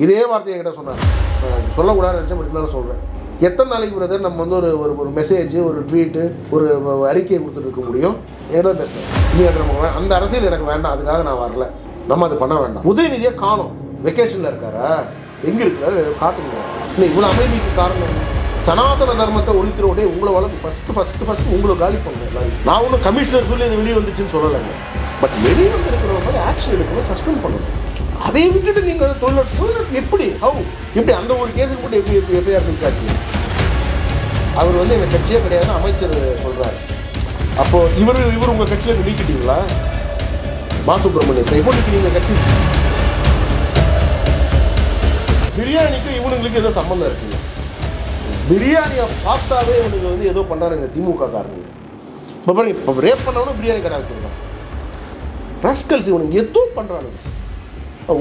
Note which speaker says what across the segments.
Speaker 1: இதே வார்த்தையை என்கிட்ட சொன்னார். சொல்லக்கூடாதுன்னு நினச்சேன், பட் இருந்தாலும் சொல்கிறேன். எத்தனை நாளைக்கு பிரதர் நம்ம வந்து ஒரு மெசேஜ், ஒரு ட்வீட்டு, ஒரு அறிக்கையை கொடுத்துட்டு இருக்க முடியும்? என்கிட்ட பேசுகிறேன். இனி அது நம்ம அந்த அரசியல் எனக்கு வேண்டாம், அதுக்காக நான் வரல, நம்ம அது பண்ண வேண்டாம். உதயநிதியை காணும், வெக்கேஷனில் இருக்காரா, எங்கே இருக்காரு காட்டுங்க. இல்லை இவ்வளோ அமைதிக்கு காரணம் சனாதன தர்மத்தை ஒழிக்கிறோடே உங்களை வளர்ந்து ஃபஸ்ட்டு உங்களை காலி பண்ணுங்க எல்லாரும். நான் ஒன்றும் கமிஷனர் சொல்லி அது வெளியே வந்துச்சுன்னு சொல்லலைங்க, பட் வெளியே வந்து இருக்கிற மாதிரி ஆக்ஷன் எடுக்கணும், சஸ்பெண்ட் பண்ணணும். அதை விட்டுட்டு நீங்கள் தொழில் எப்படி எப்படி அந்த ஒரு கேஸுக்கு மட்டும் எப்படி எஃப்ஐஆர் இருக்காச்சு? அவர் வந்து எங்கள் கட்சியே கிடையாதுன்னு அமைச்சர் சொல்கிறார். அப்போது இவர் உங்கள் கட்சியில் நீக்கிட்டீங்களா? பாசுப்ரமணியத்தை இப்போ நீங்கள் கட்சி பிரியாணிக்கும் இவனுங்களுக்கு ஏதோ சம்மந்தம் இருக்குங்க. பிரியாணியை பார்த்தாவே இவனுக்கு வந்து ஏதோ பண்ணுறானுங்க திமுக காரனுங்க. இப்போ பாருங்க, இப்போ ரேப் பண்ணவனும் பிரியாணி கடை வச்சுருக்கான். ராஸ்கல்ஸ் இவனுக்கு ஏதோ பண்ணுறானுங்க.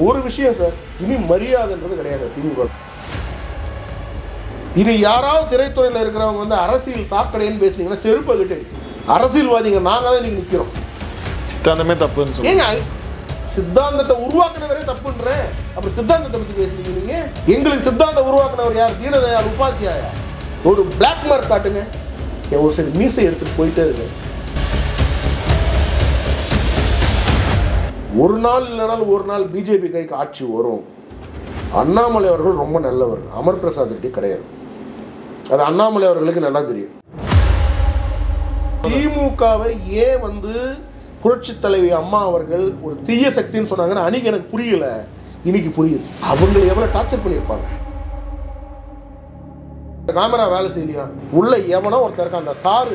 Speaker 1: ஒரு விஷயம் சார், இனி மரியாதைன்றது கிடையாது திமுக. இனி யாராவது திரைத்துறையில் இருக்கிறவங்க வந்து அரசியல் சாக்கடைன்னு பேசுனீங்கன்னா செருப்பை கிட்ட அரசியல்வாதிங்க நாங்கள் தான் இன்னைக்கு நிற்கிறோம்.
Speaker 2: சித்தாந்தமே தப்புன்னு சொல்லி
Speaker 1: ஏங்க சித்தாந்தத்தை உருவாக்குனவரே தப்புன்றேன். அப்புறம் சித்தாந்தத்தை பற்றி பேசுறீங்க நீங்க. எங்களுக்கு சித்தாந்தம் உருவாக்குனவர் யார்? தீனதயாள் உபாத்யாயா. ஒரு பிளாக் மார்க் காட்டுங்க. ஒரு சைடு மீசை எடுத்துட்டு போயிட்டே இருக்கு. ஒரு நாள் இல்லைனாலும் ஒரு நாள் பிஜேபி கைக்கு ஆட்சி வரும். அண்ணாமலை அவர்கள் ரொம்ப நல்லவர், அமர் பிரசாத் ரெட்டி கிடையாது. அது அண்ணாமலை அவர்களுக்கு நல்லா தெரியும். திமுகவை ஏன் வந்து புரட்சி தலைவி அம்மா அவர்கள் ஒரு தீய சக்தின்னு சொன்னாங்கன்னு அன்னைக்கு எனக்கு புரியல, இன்னைக்கு புரியுது. அவங்களை எவ்வளவு டார்ச்சர் பண்ணியிருப்பாங்க. கேமரா வேலை செய்யலையா, உள்ள எவனோ ஒருத்தர் இருக்க, அந்த சாரு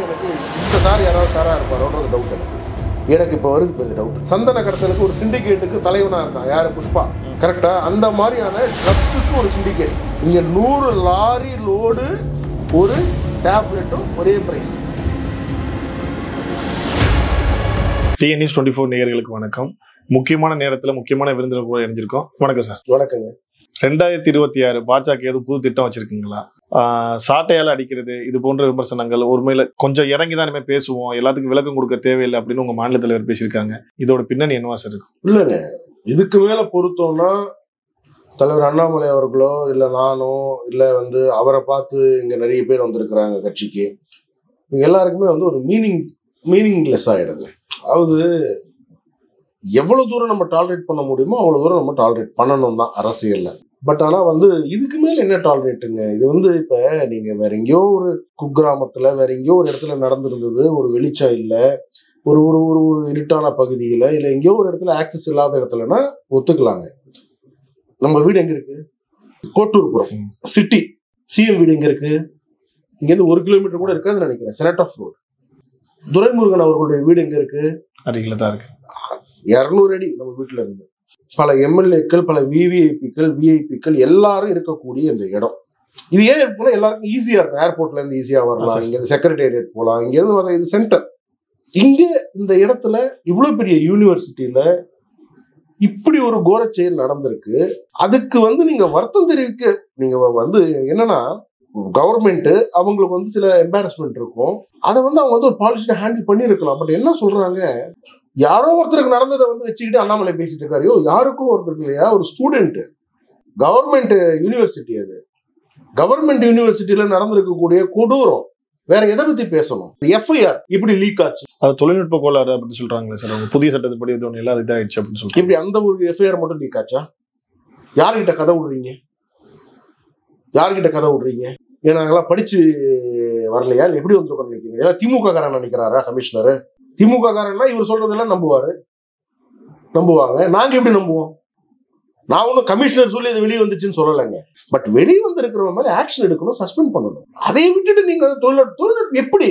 Speaker 1: எனக்கு இந்த சார் யாராவது சாரா இருப்பாரோன்ற டவுட் எனக்கு இப்போ வருது. இப்போ டவுட், சந்தன கடத்தலுக்கு ஒரு சிண்டிகேட்டுக்கு தலைவனாக இருக்கான் யார்? புஷ்பா, கரெக்டா? அந்த மாதிரியான ட்ரக்ஸுக்கு ஒரு சிண்டிகேட். இங்கே 100 லாரி லோடு ஒரு டேப்லெட்டும் ஒரே பிரைஸ்.
Speaker 2: டிஎன் நியூஸ் 24 நேயர்களுக்கு வணக்கம். முக்கியமான நேரத்தில் முக்கியமான விருந்தினர் கூட இணைஞ்சிருக்கோம். வணக்கம் சார்.
Speaker 1: வணக்கங்க.
Speaker 2: 2026 பாஜக எதுவும் புது திட்டம் வச்சிருக்கீங்களா? சாட்டையால அடிக்கிறது இது போன்ற விமர்சனங்கள், ஒருமையில கொஞ்சம் இறங்கி தான் இனிமேல் பேசுவோம், எல்லாத்துக்கும் விளக்கம் கொடுக்க தேவையில்லை அப்படின்னு உங்க மாநில தலைவர் பேசியிருக்காங்க. இதோட பின்னணி என்னவா சார் இருக்கு?
Speaker 1: இல்லைங்க, இதுக்கு மேல பொறுத்தோம்னா தலைவர் அண்ணாமலை அவர்களோ இல்லை நானோ இல்லை வந்து அவரை பார்த்து இங்கே நிறைய பேர் வந்திருக்கிறாங்க கட்சிக்கு, இவங்க எல்லாருக்குமே வந்து ஒரு மீனிங்லெஸ் ஆகிடுங்க. அதாவது எவ்வளோ தூரம் நம்ம டாலரேட் பண்ண முடியுமோ அவ்வளோ தூரம் நம்ம டாலரேட் பண்ணணும் தான் அரசியலில். பட் ஆனால் வந்து இதுக்கு மேலே என்ன டாலரேட்டுங்க? இது வந்து இப்போ நீங்கள் வேற எங்கேயோ ஒரு குக்கிராமத்தில் வேற எங்கேயோ ஒரு இடத்துல நடந்திருந்தது, ஒரு வெளிச்சம் இல்லை, ஒரு ஒரு ஒரு ஒரு இருட்டான பகுதியில் இல்லை எங்கேயோ ஒரு இடத்துல ஆக்சஸ் இல்லாத இடத்துலனா ஒத்துக்கலாங்க. நம்ம வீடு எங்கே இருக்கு? கோட்டூர்புரம் சிட்டி. சிஎம் வீடு எங்கே இருக்கு? இங்கேருந்து 1 கிலோமீட்டர் கூட இருக்காதுன்னு நினைக்கிறேன். Senate off road. துரைமுருகன் அவர்களுடைய வீடு எங்கே இருக்கு?
Speaker 2: அருகில தான் இருக்கு.
Speaker 1: 200 அடி நம்ம வீட்டில் இருந்து. பல எம்எல்ஏக்கள், பல விஐபிக்கள் எல்லாரும் இருக்கக்கூடிய இந்த இடம். இது ஏன் இருக்குன்னா எல்லாருக்கும் ஈஸியா இருக்கும். ஏர்போர்ட்ல இருந்து ஈஸியா வரலாம், இங்க செக்ரட்டேரியட் போகலாம், இங்க இருந்து வர இது சென்டர். இங்க இந்த இடத்துல இவ்வளவு பெரிய யூனிவர்சிட்டியில இப்படி ஒரு கோர செயல் நடந்திருக்கு. அதுக்கு வந்து நீங்க வருத்தம் தெரிவிக்க, நீங்க வந்து என்னன்னா கவர்மெண்ட் அவங்களுக்கு வந்து சில எம்பாரஸ்மெண்ட் இருக்கும், அதை வந்து அவங்க வந்து ஒரு பாலிசியை ஹேண்டில் பண்ணியிருக்கலாம். பட் என்ன சொல்றாங்க, யாரோ ஒருத்தருக்கு நடந்ததை வந்து வச்சுக்கிட்டு அண்ணாமலை பேசிட்டு இருக்காரு. யாருக்கும் ஒருத்தருக்கு இல்லையா, ஒரு ஸ்டூடெண்ட், கவர்மெண்ட் யூனிவர்சிட்டி, அது கவர்மெண்ட் யூனிவர்சிட்டியில நடந்திருக்கக்கூடிய கொடூரம். வேற எதை பத்தி பேசணும்? எஃப்ஐஆர் இப்படி லீக் ஆச்சு,
Speaker 2: அது தொழில்நுட்ப கோளாறு அப்படின்னு சொல்றாங்களே சார். அவங்க புதிய சட்டத்தின்படி இது ஒன்று எல்லாம் இதாயிடுச்சு அப்படின்னு சொல்லிட்டு
Speaker 1: இப்படி அந்த ஒரு எஃப்ஐஆர் மட்டும் லீக் ஆச்சா? யாருக்கிட்ட கதை விடுறீங்க? யாருக்கிட்ட கதை விடுறீங்க? ஏன்னா நாங்களாம் படிச்சு வரலையா, இல்லை எப்படி வந்துருக்கோம்னு நினைக்கிறீங்க? ஏன்னா திமுக காரன் நினைக்கிறாரா கமிஷனர்? திமுக காரன்னா இவர் சொல்றதெல்லாம் நம்புவாங்க. நாங்க எப்படி நம்புவோம்? நான் ஒன்றும் கமிஷனர் சொல்லி இது வெளியே வந்துச்சுன்னு சொல்லலைங்க, பட் வெளியே வந்து இருக்கிறவங்க மேலே ஆக்ஷன் எடுக்கணும், சஸ்பெண்ட் பண்ணணும். அதை விட்டுட்டு நீங்க தொழில் எப்படி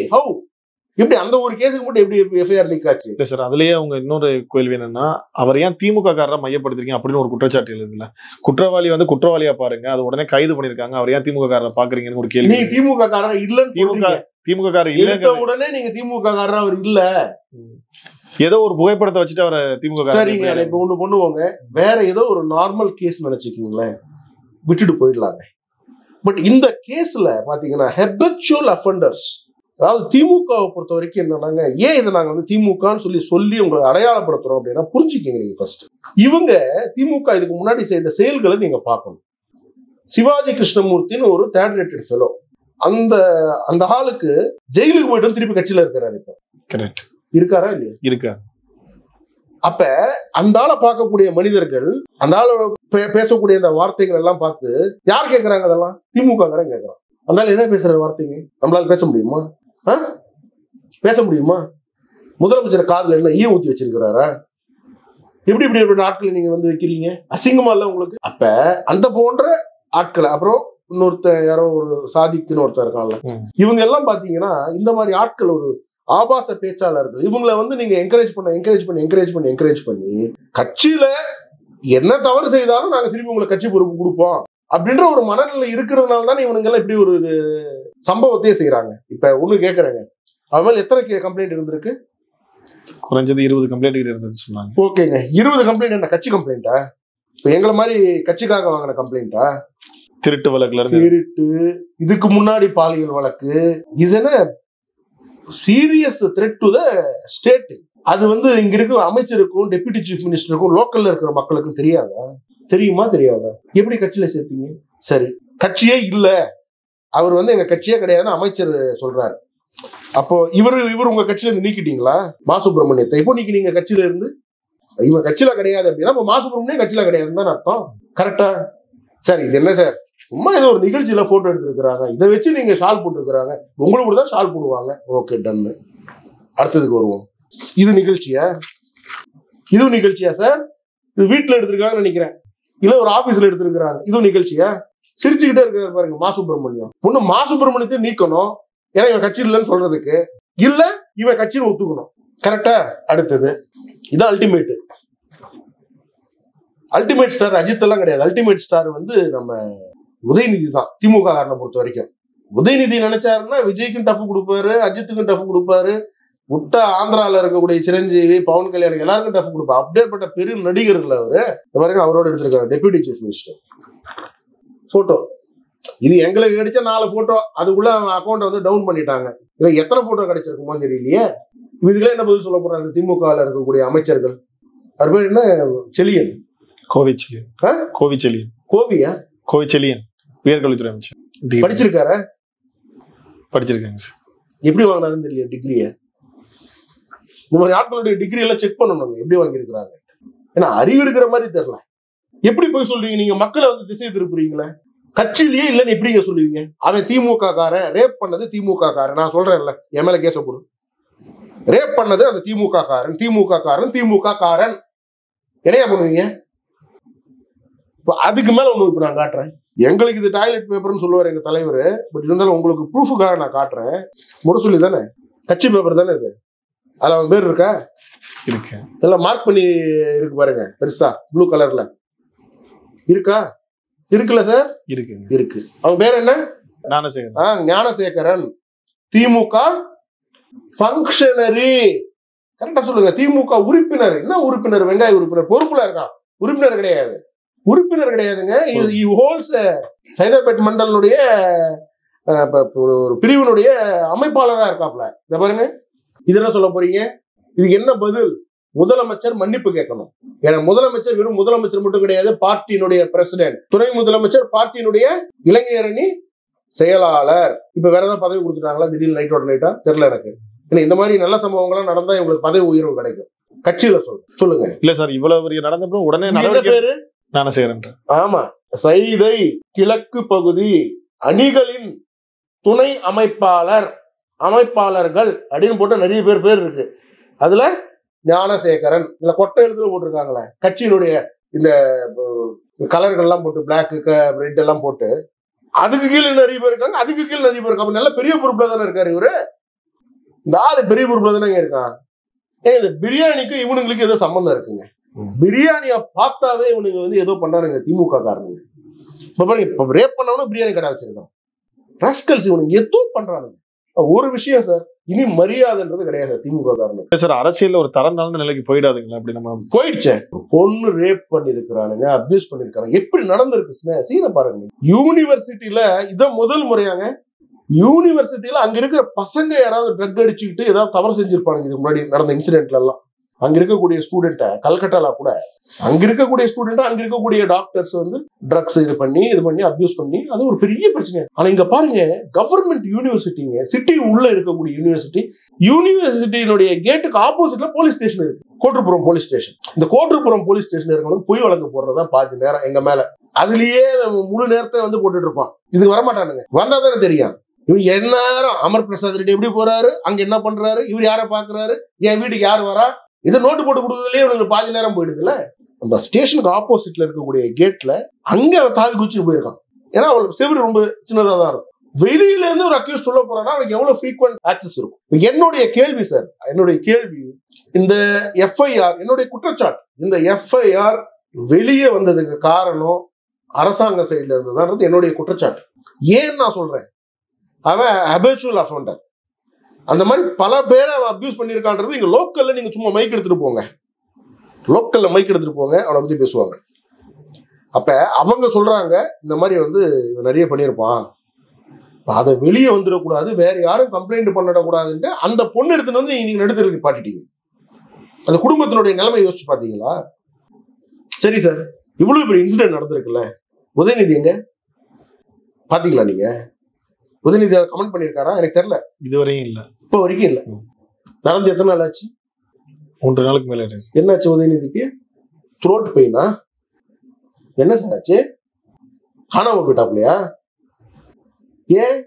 Speaker 1: எப்படி அந்த ஒரு கேஸுக்கு மட்டும் எப்படி எஃப்ஐஆர் லீக் ஆச்சு?
Speaker 2: இல்லை சார், அதுலயே அவங்க இன்னொரு கேள்வி என்னன்னா, அவர் ஏன் திமுக காரரை மையப்படுத்திருக்கீங்க அப்படின்னு ஒரு குற்றச்சாட்டு எழுதுல. குற்றவாளி வந்து குற்றவாளியா பாருங்க, அது உடனே கைது பண்ணிருக்காங்க, அவர் ஏன் திமுக காரரை பாக்குறீங்கன்னு ஒரு கேள்வி.
Speaker 1: நீங்க திமுக காரர் இல்லன்னு
Speaker 2: திமுக காரர் இல்ல
Speaker 1: உடனே நீங்க திமுக காரர் அவர் இல்ல,
Speaker 2: ஏதோ ஒரு புகைப்படத்தை வச்சுட்டு அவரை திமுக.
Speaker 1: சரிங்க, இப்ப ஒண்ணு பண்ணுவோங்க, வேற ஏதோ ஒரு நார்மல் கேஸ் நினைச்சுக்கீங்களேன், விட்டுட்டு போயிடலாங்க. பட் இந்த கேஸ்ல பாத்தீங்கன்னா ஹெபச்சுவல் அஃபெண்டர்ஸ் அதாவது திமுகவை பொறுத்த வரைக்கும் என்னன்னாங்க, ஏன் இதை நாங்க வந்து திமுகன்னு சொல்லி உங்களை அடையாளப்படுத்துறோம் அப்படின்னா புரிஞ்சுக்கங்க நீங்க ஃபர்ஸ்ட். இவங்க திமுக இதுக்கு முன்னாடி செய்த செயல்களை நீங்க பார்க்கணும். சிவாஜி கிருஷ்ணமூர்த்தின்னு ஒரு தேர்ட் ரேட்டட் ஃபெலோ, அந்த ஆளுக்கு ஜெயிலுக்கு போயிட்டு திருப்பி கட்சியில இருக்கிறாரு. இப்ப
Speaker 2: கரெக்ட்
Speaker 1: இருக்காரா இல்லையா?
Speaker 2: இருக்காரு.
Speaker 1: அப்ப அந்த ஆளை பார்க்கக்கூடிய மனிதர்கள் அந்த ஆளை பேசக்கூடிய அந்த வார்த்தைகள் எல்லாம் பார்த்து யார் கேட்கறாங்க? அதெல்லாம் திமுக கேட்கறான். அந்த ஆள் என்ன பேசுற வார்த்தைங்க நம்மளால பேச முடியுமா? பேச முடியுமா? முதலமைச்சர் காதுல என்ன ஈய ஊத்தி வச்சிருக்கிறாரா? இப்படி ஆட்களை நீங்க வந்து வைக்கிறீங்க, அசிங்கமா இல்ல உங்களுக்கு? அப்ப அந்த போன்ற ஆட்களை, அப்புறம் இன்னொருத்தர் யாரோ ஒரு சாதிக்குன்னு ஒருத்தர் இருக்கான்ல, இவங்க எல்லாம் பாத்தீங்கன்னா இந்த மாதிரி ஆட்கள் ஒரு ஆபாச பேச்சாளர்கள். இவங்களை வந்து நீங்க என்கரேஜ் பண்ணி கட்சியில என்ன தவறு செய்தாலும் நாங்க திருப்பி உங்களுக்கு கட்சி பொறுப்பு கொடுப்போம் அப்படின்ற ஒரு மனநிலை இருக்கிறதுனால தான் இவனுங்க எல்லாம் இப்படி ஒரு சம்பவத்தையே செய்யறாங்க. இப்ப ஒண்ணு கேக்குறாங்க, அவன் மேல எத்தனை கம்ப்ளைண்ட் இருந்திருக்கு?
Speaker 2: குறைஞ்சது 20 கம்ப்ளைண்ட் இருந்தது சொன்னாங்க.
Speaker 1: ஓகேங்க, 20 கம்ப்ளைண்ட் என்ன கட்சி கம்ப்ளைண்டா? இப்ப எங்களை மாதிரி கட்சிக்காக வாங்கின கம்ப்ளைண்டா?
Speaker 2: திருட்டு வழக்குல
Speaker 1: திருட்டு, இதுக்கு முன்னாடி பாலியல் வழக்கு, இது serious threat to the state. அது வந்து இங்க இருக்க அமைச்சருக்கும் டெபுட்டி சீஃப் மினிஸ்டருக்கும் லோக்கல்ல இருக்கிற மக்களுக்கும் தெரியாதா? தெரியுமா? தெரியாதா? எப்படி கட்சியில சேர்த்தீங்க? சரி, கட்சியே இல்ல, அவர் வந்து எங்க கட்சியே கிடையாதுன்னு அமைச்சர் சொல்றாரு. அப்போ இவர் உங்க கட்சியில இருந்து நீக்கிட்டீங்களா மா சுப்பிரமணியத்தை? இப்போ நீங்க கட்சியில இருந்து இவங்க கட்சியில கிடையாது அப்படின்னா மா சுப்பிரமணியம் கட்சியில கிடையாதுன்னு தான் அர்த்தம். கரெக்டா? சார் இது என்ன சார், சும்மா ஏதோ ஒரு நிகழ்ச்சியில போட்டோ எடுத்துருக்காங்க, இதை வச்சு நீங்க ஷால் போட்டுருக்காங்க, உங்களுக்கு தான் ஷால் போடுவாங்க. ஓகே, டன்னு. அடுத்ததுக்கு வருவோம். இது நிகழ்ச்சியா சார்? இது வீட்டுல எடுத்திருக்காங்கன்னு நினைக்கிறேன், இல்ல ஒரு ஆபீஸ்ல எடுத்திருக்கிறாங்க, இதுவும் நிகழ்ச்சியா? சிரிச்சுக்கிட்டே இருக்கிறாரு பாருங்க மா சுப்பிரமணியம். ஒண்ணு மா சுப்பிரமணியத்தை நீக்கணும், ஏன்னா இவன் கட்சி இல்லைன்னு சொல்றதுக்கு, இல்ல இவன் கட்சின்னு ஒத்துக்கணும். கரெக்டா? அடுத்தது இதான் அல்டிமேட் ஸ்டார் அஜித் எல்லாம் கிடையாது. அல்டிமேட் ஸ்டார் வந்து நம்ம உதயநிதி தான் திமுக காரனை பொறுத்த வரைக்கும். உதயநிதி நினைச்சாருன்னா விஜய்க்கும் டஃப் கொடுப்பாரு, அஜித்துக்கும் டஃப் கொடுப்பாரு, விட்டா ஆந்திரால இருக்கக்கூடிய சிரஞ்சீவி, பவன் கல்யாணம் எல்லாருக்கும் டஃப் கொடுப்பாரு. அப்படியேப்பட்ட பெரிய நடிகர்கள் அவரு. பாருங்க, அவரோட எடுத்திருக்காரு டெபுட்டி சீஃப் மினிஸ்டர் போட்டோ. இது எங்களுக்கு கிடைச்ச 4 போட்டோ, அதுக்குள்ள அவங்க அக்கௌண்ட் வந்து டவுன் பண்ணிட்டாங்க. இல்ல எத்தனை போட்டோ கிடைச்சிருக்குமோ தெரியலையே. இதுக்கெல்லாம் என்ன பதில் சொல்ல போறாங்க திமுகல இருக்கக்கூடிய அமைச்சர்கள்? அவர் பேர் என்ன? செலியன், கோவிச்செலியன் உயர்கல்வித்துறை அமைச்சர். படிச்சிருக்காரு? படிச்சிருக்காங்க சார். எப்படி வாங்கினாருன்னு தெரியல டிகிரிய. இந்த மாதிரி ஆட்களுடைய டிகிரி எல்லாம் செக் பண்ணணும், எப்படி வாங்கியிருக்கிறாங்க. ஏன்னா அறிவு இருக்கிற மாதிரி தெரியல. எப்படி போய் சொல்றீங்க நீங்க? மக்களை வந்து திசை திருப்புறீங்களே. கட்சியிலேயே இல்லைன்னு எப்படிங்க சொல்லுவீங்க? அவன் திமுக காரன், ரேப் பண்ணது திமுக காரன். நான் சொல்றேன்ல, என் மேல கேச போடு. ரேப் பண்ணது அந்த திமுக காரன். என்னையா பண்ணுவீங்க? அதுக்கு மேல ஒண்ணு இப்ப நான் காட்டுறேன். எங்களுக்கு இது டாய்லெட் பேப்பர்னு சொல்லுவார் எங்க தலைவர். பட் இருந்தாலும் உங்களுக்கு ப்ரூஃபுக்காக நான் காட்டுறேன். முரசொலி தானே, கட்சி பேப்பர் தானே இது. அதுல அவன் பேர் இருக்கா? இருக்கு. இதெல்லாம் மார்க் பண்ணி இருக்கு பாருங்க, பெருசா ப்ளூ கலர்ல இருக்கா? இருக்குல்ல சார்? இருக்கு. அவன் பேர் என்ன? ஞானசேகரன். திமுக ஃபங்க்ஷனரி. கரெக்டா சொல்லுங்க. திமுக உறுப்பினர். என்ன உறுப்பினர்? வெங்காய உறுப்பினர். பொறுப்புல இருக்கான், உறுப்பினர் கிடையாது. உறுப்பினர் கிடையாதுங்க. சைதாப்பேட் மண்டலனுடைய ஒரு பிரிவினுடைய அமைப்பாளராக இருக்காப்ல. இத பாருங்க. இது என்ன சொல்ல போறீங்க? இதுக்கு என்ன பதில்? முதலமைச்சர் மன்னிப்பு கேட்கணும். ஏன்னா முதலமைச்சர் வெறும் முதலமைச்சர் மட்டும் கிடையாது, பார்ட்டியினுடைய பிரசிடென்ட், துணை முதலமைச்சர், பார்ட்டியினுடைய இளைஞரணி செயலாளர். இப்ப வேற ஏதாவது பதவி கொடுத்துட்டாங்களா திடீர்னு நைட்டோட நைட்டா? தெரியல எனக்கு. ஏன்னா இந்த மாதிரி நல்ல சம்பவங்கள்லாம் நடந்தா இவங்களுக்கு பதவி உயர்வு கிடைக்கும். கட்சியில சொல்லுங்க. இல்ல சார், இவ்வளவு நடந்தப்ப உடனே பேரு ஞானசேகரன். ஆமா, சைதை கிழக்கு பகுதி அணிகளின் துணை அமைப்பாளர்கள் அப்படின்னு போட்டு நிறைய பேர் இருக்கு. அதுல ஞானசேகரன் இல்ல கொட்டை எழுத்துல போட்டிருக்காங்களே, கட்சியினுடைய இந்த கலர்கள்லாம் போட்டு பிளாக் ரெட் எல்லாம் போட்டு, அதுக்கு கீழே நிறைய பேர் இருக்காங்க, அதுக்கு கீழே நிறைய பேர் இருக்காங்க. அப்ப நல்ல பெரிய பொறுப்புல தானே இருக்காரு இவரு. இந்த ஆளு பெரிய பொறுப்புல தானே இருக்கான். இந்த பிரியாணிக்கு இவனுங்களுக்கு ஏதோ சம்பந்தம் இருக்குங்க. பிரியாணிய பார்த்தாவே இவனுங்க வந்து ஏதோ பண்றானுங்க திமுக காரனுங்க. இப்ப பாருங்க, இப்ப ரேப் பண்ணவனும் பிரியாணி கடை வச்சிருக்கான். ராஸ்கல்ஸ் இவனுங்க ஏதோ பண்றானுங்க. ஒரு விஷயம் சார், இனி மரியாதைன்றது கிடையாது திமுக காரனுக்கு. சார், அரசியல்ல ஒரு தரம் தாழ்ந்த நிலைக்கு போயிடாதுங்களா? அப்படி நம்ம போயிடுச்சே. பொண்ணு ரேப் பண்ணிருக்கிறானுங்க, அபியூஸ் பண்ணிருக்காங்க. எப்படி நடந்திருக்கு சீனை பாருங்க. யூனிவர்சிட்டியில இதான் முதல் முறையாங்க யூனிவர்சிட்டியில அங்க இருக்கிற பசங்க யாராவது ட்ரக் அடிச்சுக்கிட்டு ஏதாவது தவறு செஞ்சிருப்பாங்க. இதுக்கு முன்னாடி நடந்த இன்சிடென்ட்ல எல்லாம் அங்க இருக்கக்கூடிய ஸ்டூடெண்ட்டை, கல்கட்டால கூட அங்க இருக்கக்கூடிய ஸ்டூடெண்ட், அங்க இருக்கக்கூடிய டாக்டர்ஸ் வந்து ட்ரக்ஸ் இது பண்ணி அபியூஸ் பண்ணி, அது ஒரு பெரிய பிரச்சனை. ஆனா இங்க பாருங்க, கவர்மெண்ட் யூனிவர்சிட்டிங்க, சிட்டி உள்ள இருக்கக்கூடிய யூனிவர்சிட்டியினுடைய கேட்டுக்கு ஆப்போசிட்ல போலீஸ் ஸ்டேஷன் இருக்கு, கோட்டூர்புரம் போலீஸ் ஸ்டேஷன். இந்த கோட்டூர்புரம் போலீஸ் ஸ்டேஷன் இருக்கணும் பொய் வழக்கு போடுறதா பாதி நேரம் எங்க மேல. அதுலயே முழு நேரத்தை வந்து போட்டுட்டு இருப்பான். இதுக்கு வரமாட்டானுங்க, வந்தா தானே தெரியும். இவர் எல்லாரும் அமர் பிரசாத் ரெட்டி எப்படி போறாரு, அங்க என்ன பண்றாரு, இவர் யாரை பாக்குறாரு, என் வீட்டுக்கு யார் வரா, இதை நோட்டு போட்டு கொடுக்குறதுலயே உனக்கு பாதி நேரம் போயிடுதுல்ல. அந்த ஸ்டேஷனுக்கு ஆப்போசிட்ல இருக்கக்கூடிய கேட்ல அங்க தாவி குச்சிட்டு போயிருக்கான். ஏன்னா அவளுக்கு செவரு ரொம்ப சின்னதா தான் இருக்கும். வெளியில இருந்து ஒரு அக்யூஸ்ட் உள்ள போறான்னா அவனுக்கு எவ்வளவு ஃப்ரீக்வெண்ட் ஆக்சஸ் இருக்கும். என்னுடைய கேள்வி சார், என்னுடைய கேள்வி, இந்த எஃப்ஐஆர், என்னுடைய குற்றச்சாட்டு, இந்த எஃப்ஐஆர் வெளியே வந்ததுக்கு காரணம் அரசாங்க சைட்ல இருந்துதான் என்னுடைய குற்றச்சாட்டு. ஏன் நான் சொல்றேன், அவன் ஹபிச்சுவல் அஃபெண்டர், அந்த மாதிரி பல பேரை அவன் அபியூஸ் பண்ணியிருக்கான்றது. இங்க லோக்கல்ல நீங்க சும்மா மைக் எடுத்துட்டு போங்க, லோக்கல்ல மைக் எடுத்துட்டு போங்க, அவனை பத்தி பேசுவாங்க. அப்ப அவங்க சொல்றாங்க இந்த மாதிரி வந்து இவன் நிறைய பண்ணியிருப்பான், அதை வெளியே வந்துடக்கூடாது, வேற யாரும் கம்ப்ளைண்ட் பண்ணிடக்கூடாதுன்ட்டு அந்த பொண்ணு எடுத்துன்னு வந்து நீங்க நடுத்தருக்கு பாட்டிட்டீங்க. அந்த குடும்பத்தினுடைய நிலைமை யோசிச்சு பாத்தீங்களா? சரி சார், இவ்வளவு பெரிய இன்சிடென்ட் நடந்திருக்குல்ல, உதயநிதி எங்க பாத்தீங்களா? நீங்க உதயநிதி கமெண்ட் பண்ணியிருக்காரா? எனக்கு தெரியல,
Speaker 2: இதுவரையும் இல்ல,
Speaker 1: இப்போ வரைக்கும் இல்ல. நடந்து எத்தனை நாள் ஆச்சு?
Speaker 2: 3 நாளுக்கு மேல.
Speaker 1: என்னாச்சு உதயநிதிக்கு? த்ரோட் பெயினா? என்ன சார் ஆச்சு? காணாம போயிட்டாப்லையா? ஏன்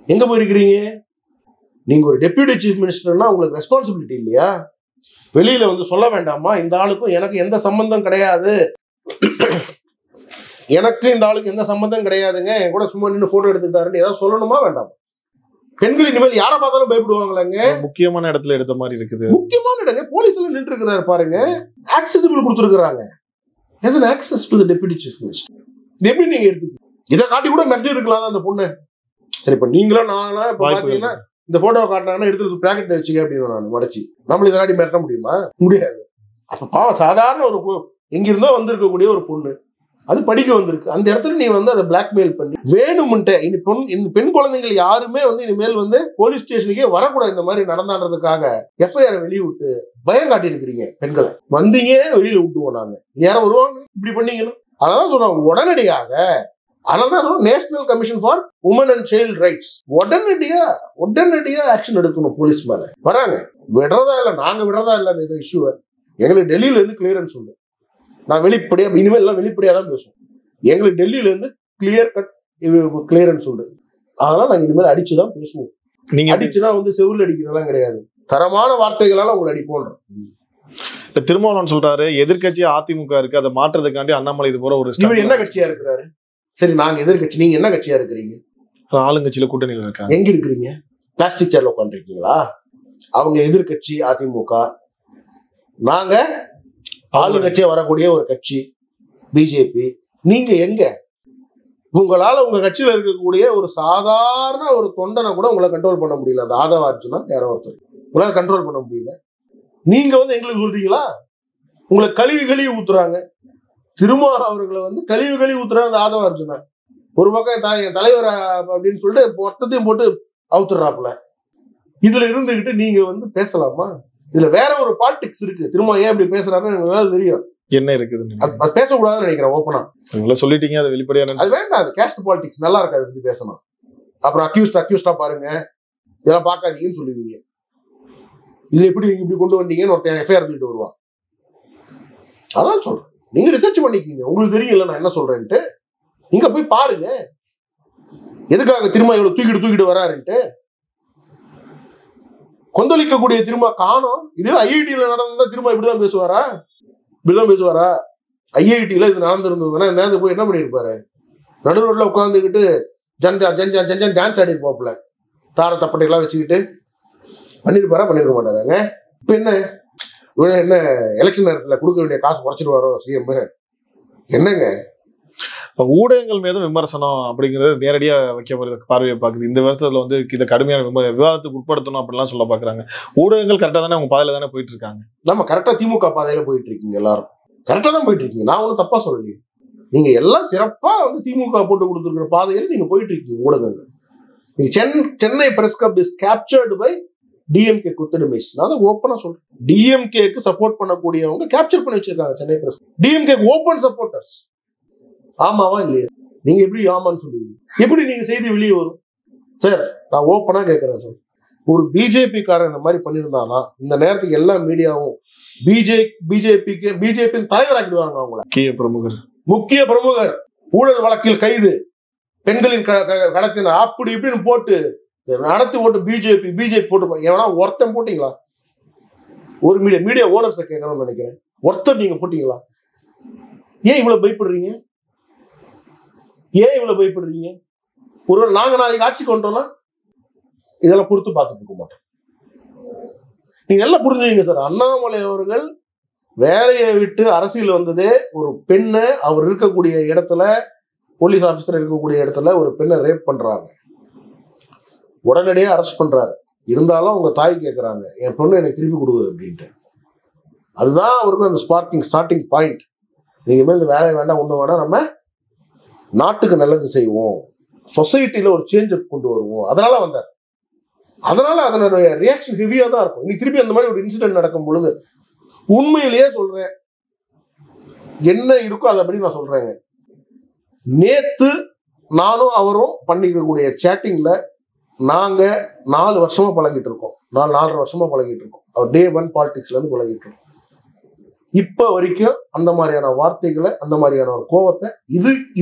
Speaker 1: எங்க போயிருக்கிறீங்க? நீங்க ஒரு டெப்யூட்டி சீஃப் மினிஸ்டர்னா உங்களுக்கு ரெஸ்பான்சிபிலிட்டி இல்லையா? வெளியில வந்து சொல்ல வேண்டாமா, இந்த ஆளுக்கும் எனக்கு எந்த சம்பந்தம் கிடையாது, எனக்கு இந்த ஆளுக்கு எந்த சம்பந்தம் கிடையாதுங்க, என் கூட சும்மா நின்று போட்டோ எடுத்துக்கிட்டாருன்னு ஏதாவது சொல்லணுமா வேண்டாமா? பெண்கள் இனிமேல் யாரை பார்த்தாலும் பயப்படுவாங்களாங்க.
Speaker 2: முக்கியமான இடத்துல எடுத்த மாதிரி இருக்குது.
Speaker 1: முக்கியமான இடங்க, போலீஸ்ல நின்று இருக்கிறாரு பாருங்க, ஆக்சசிபிள் கொடுத்துருக்காங்க. Access to the deputy chief minister. இது எப்படி நீங்க எடுத்துக்கீங்க? இதை காட்டி கூட மெட்டி இருக்கலாம் அந்த பொண்ணு. சரி, இப்ப நீங்களும் நானா இப்ப பாத்தீங்கன்னா இந்த போட்டோவை காட்டினாங்கன்னா எடுத்து பேக்கெட் வச்சுக்க அப்படின்னு நான் மறைச்சி நம்மள இதை காட்டி மிரட்ட முடியுமா? முடியாது. அப்ப பாவம், சாதாரண ஒரு எங்கிருந்தோ வந்திருக்கக்கூடிய ஒரு பொண்ணு, அது படிக்க வந்திருக்கு, அந்த இடத்துல நீ வந்து அதை பிளாக்மெயில் பண்ணி வேணும்ன்ட்டு இந்த பெண் குழந்தைகள் யாருமே வந்து இனிமேல் வந்து போலீஸ் ஸ்டேஷனுக்கே வரக்கூடாது இந்த மாதிரி நடந்தான்றதுக்காக எஃப்ஐஆர் வெளியே விட்டு பயம் காட்டி இருக்கிறீங்க. பெண்களை வந்தீங்க வெளியில விட்டுவோம், நாங்க யாரும் வருவாங்க இப்படி பண்ணீங்கன்னா. அதான் சொல்றாங்க உடனடியாக. அதனால்தான் national commission for women and child rights உடனடியா ஆக்ஷன் எடுக்கணும். போலீஸ் மேல வராங்க, விடுறதா இல்லை, நாங்க விடுறதா இல்லை இந்த இஷ்யூவை. எங்களுக்கு டெல்லியில இருந்து கிளியரன்ஸ் உண்டு, நான் வெளிப்படையா இனிமேல் எல்லாம் வெளிப்படையா தான் பேசுவோம். எங்களுக்கு டெல்லியில இருந்து கிளியர் கட் கிளியரன்ஸ் உண்டு. அதனால நாங்க இனிமேல் அடிச்சுதான் பேசுவோம். நீங்க அடிச்சுனா வந்து செவுல் அடிக்கிறதெல்லாம் கிடையாது, தரமான வார்த்தைகளால உங்களை அடிப்போம்.
Speaker 2: திருமாவளவன் சொல்றாரு எதிர்கட்சி அதிமுக இருக்கு, அதை மாற்றுறதுக்காண்டி அண்ணாமலை இது போல ஒரு
Speaker 1: இவர் என்ன கட்சியா இருக்கிறாரு? சரி, நாங்க எதிர்கட்சி, நீங்க என்ன கட்சியா இருக்கிறீங்க?
Speaker 2: ஆளுங்கட்சியில கூட்டணியில இருக்காங்க.
Speaker 1: எங்க இருக்கிறீங்க? பிளாஸ்டிக் சேர்ல உட்காந்துருக்கீங்களா? அவங்க எதிர்கட்சி அதிமுக, நாங்க ஆளுங்கட்சியா வரக்கூடிய ஒரு கட்சி பிஜேபி. நீங்க எங்க? உங்களால உங்க கட்சியில இருக்கக்கூடிய ஒரு சாதாரண ஒரு தொண்டனை கூட உங்களை கண்ட்ரோல் பண்ண முடியல. அந்த ஆதவ அர்ஜுனா யாரோ ஒருத்தர் உங்களால கண்ட்ரோல் பண்ண முடியல. நீங்க வந்து எங்களுக்கு சொல்றீங்களா? உங்களை கழுவி ஊத்துறாங்க. திருமா அவர்களை வந்து கழுவி ஊத்துறாங்க அந்த ஆதவ அர்ஜுனா. ஒரு பக்கம் தலைவர் அப்படின்னு சொல்லிட்டு மொத்தத்தையும் போட்டு அவுத்துறாப்புல. இதுல இருந்துகிட்டு நீங்க வந்து பேசலாமா? இதுல வேற ஒரு பாலிடிக்ஸ் இருக்கு. திரும்ப ஏன் இப்படி பேசுறாருன்னு எனக்கு தெரியும்.
Speaker 2: என்ன இருக்குது
Speaker 1: அது பேசக்கூடாதுன்னு நினைக்கிறேன். ஓப்பனா
Speaker 2: சொல்லிட்டீங்க, அது வெளிப்படையா
Speaker 1: அது வேண்டாம். அது கேஸ்ட் பாலிடிக்ஸ் நல்லா இருக்காது பத்தி பேசணும். அப்புறம் அக்யூஸ்டா பாருங்க, இதெல்லாம் பார்க்காதீங்கன்னு சொல்லுவீங்க. இது எப்படி நீங்க இப்படி கொண்டு வந்தீங்கன்னு ஒருத்தன் எஃப்ஐஆர் எழுதிட்டு வருவான். அதான் சொல்றேன், நீங்க ரிசர்ச் பண்ணிக்கிங்க. உங்களுக்கு தெரியல நான் என்ன சொல்றேன்ட்டு. நீங்க போய் பாருங்க எதுக்காக திரும்ப இவ்வளவு தூக்கிட்டு வராருன்ட்டு. கொந்தளிக்கக்கூடிய திரும்ப காணோம். இது ஐஐடியில நடந்தா திரும்ப இப்படிதான் பேசுவாரா? ஐஐடியில இது நடந்திருந்ததுன்னா நேரத்துக்கு போய் என்ன பண்ணிருப்பாரு? நடு ரோட்ல உட்காந்துக்கிட்டு ஜன் டான்ஸ் ஆடி இருப்பாப்புல, தார தப்பட்டையெல்லாம் வச்சுக்கிட்டு பண்ணிருக்க மாட்டாராங்க. இப்ப என்ன எலெக்ஷன் நேரத்துல கொடுக்க வேண்டிய காசு குறைச்சிடுவாரோ சிஎம்? என்னங்க
Speaker 2: ஊடகங்கள் மீதும் விமர்சனம் அப்படிங்கிறது நேரடியா வைக்கப்படுற பார்வையை பார்க்குது. இந்த வருஷத்துல வந்து இதை கடுமையான விவாதத்துக்கு உட்படுத்தணும் அப்படிலாம் சொல்ல பாக்குறாங்க. ஊடகங்கள் கரெக்டா தானே அவங்க பாதையில தானே போயிட்டு இருக்காங்க.
Speaker 1: நம்ம கரெக்டா திமுக பாதையில போயிட்டு இருக்கீங்க, எல்லாரும் கரெக்டா தான் போயிட்டு இருக்கீங்க. நான் ஒன்றும் தப்பா சொல்லலையே. நீங்க எல்லாம் சிறப்பா வந்து திமுக போட்டு கொடுத்துருக்கிற பாதையில நீங்க போயிட்டு இருக்கீங்க. ஊடகங்கள் Chennai press club is captured by DMK குத்தடிமைஸ். நான் தான் ஓப்பனா சொல்றேன், டிஎம்கேக்கு சப்போர்ட் பண்ணக்கூடியவங்க கேப்சர் பண்ணி வச்சிருக்காங்க Chennai press. DMK open supporters. ஆமாவா இல்லையா? நீங்க எப்படி ஆமான்னு சொல்லுவீங்க? எப்படி நீங்க செய்தி வெளியே வரும் சார்? நான் ஓப்பனா கேட்கிறேன் சார், ஒரு பிஜேபி காரன் இந்த மாதிரி பண்ணியிருந்தானா இந்த நேரத்துக்கு எல்லா மீடியாவும் பிஜேபி தலைவராக்கிடுவாங்க. அவங்கள முக்கிய பிரமுகர் ஊழல் வழக்கில் கைது, பெண்களின் கடத்தின அப்படி இப்படின்னு போட்டு நடத்தி ஓட்டு பிஜேபி போட்டு ஏன்னா ஒருத்தன் போட்டீங்களா? ஒரு மீடியா ஓனர்ஸை கேட்கணும்னு நினைக்கிறேன், ஒருத்தர் நீங்க போட்டீங்களா? ஏன் இவ்வளவு பயப்படுறீங்க? ஒருவேளை நாங்க நாளைக்கு ஆட்சிக்கு வந்தோம்னா இதெல்லாம் பொறுத்து பார்த்துட்டு இருக்க மாட்டோம். நீங்க எல்லாம் புரிஞ்சுங்க சார். அண்ணாமலை அவர்கள் வேலையை விட்டு அரசியல் வந்ததே ஒரு பெண்ணை அவர் இருக்கக்கூடிய இடத்துல, போலீஸ் ஆபீசர் இருக்கக்கூடிய இடத்துல ஒரு பெண்ணை ரேப் பண்றாங்க, உடனடியாக அரெஸ்ட் பண்றாரு. இருந்தாலும் அவங்க தாய் கேட்கறாங்க, என் பொண்ணு எனக்கு திருப்பி கொடுங்க அப்படின்ட்டு. அதுதான் அவருக்கு அந்த ஸ்டார்டிங் பாயிண்ட். நீங்க இந்த வேலை வேண்டாம், ஒண்ணு வேண்டாம், நம்ம நாட்டுக்கு நல்லது செய்வோம், சொசைட்டில ஒரு சேஞ்ச் கொண்டு வருவோம், அதனால வந்தார். அதனால அதனுடைய ரியாக்ஷன் ஹெவியா தான் இருக்கும். இன்னைக்கு திருப்பி அந்த மாதிரி ஒரு இன்சிடென்ட் நடக்கும் பொழுது உண்மையிலேயே சொல்றேன், என்ன இருக்கோ அதை அப்படி நான் சொல்றேங்க. நேத்து நானும் அவரும் பண்ணிக்கக்கூடிய சேட்டிங்ல நாங்க 4 வருஷமா பழகிட்டு இருக்கோம், 4.5 வருஷமா பழகிட்டு இருக்கோம். அவர் டே 1 பாலிடிக்ஸ்ல இருந்து பழகிட்டு இருக்கோம். இப்ப வரைக்கும் அந்த மாதிரியான வார்த்தைகளை, அந்த மாதிரியான ஒரு கோவத்தை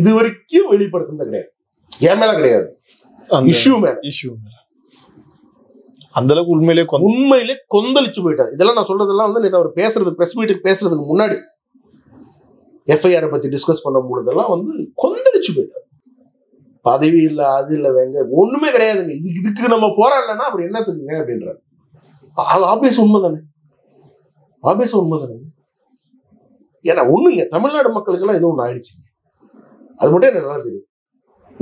Speaker 1: இது வரைக்கும் வெளிப்படுத்துறது கிடையாது. என் மேல கிடையாது, இஷ்யூ மேல
Speaker 2: அந்த அளவுக்கு உண்மையிலே
Speaker 1: கொந்தளிச்சு போயிட்டார். இதெல்லாம் நான் சொல்றதெல்லாம் நேற்று அவர் பிரஸ் மீட்டுக்கு பேசுறதுக்கு முன்னாடி எஃப்ஐஆர் பத்தி டிஸ்கஸ் பண்ணும் பொழுதெல்லாம் கொந்தளிச்சு போயிட்டார். பதவி இல்ல, அது இல்ல, வேங்க ஒண்ணுமே கிடையாதுங்க, இதுக்கு நம்ம போராடலன்னா அப்படி என்னத்துக்குங்க அப்படின்றாரு. ஆபீஸ் உண்மைதானே. ஏன்னா ஒண்ணுங்க, தமிழ்நாடு மக்களுக்கு எல்லாம் ஏதோ ஒண்ணு ஆயிடுச்சு. அது மட்டும் எனக்கு நல்லா தெரியும்.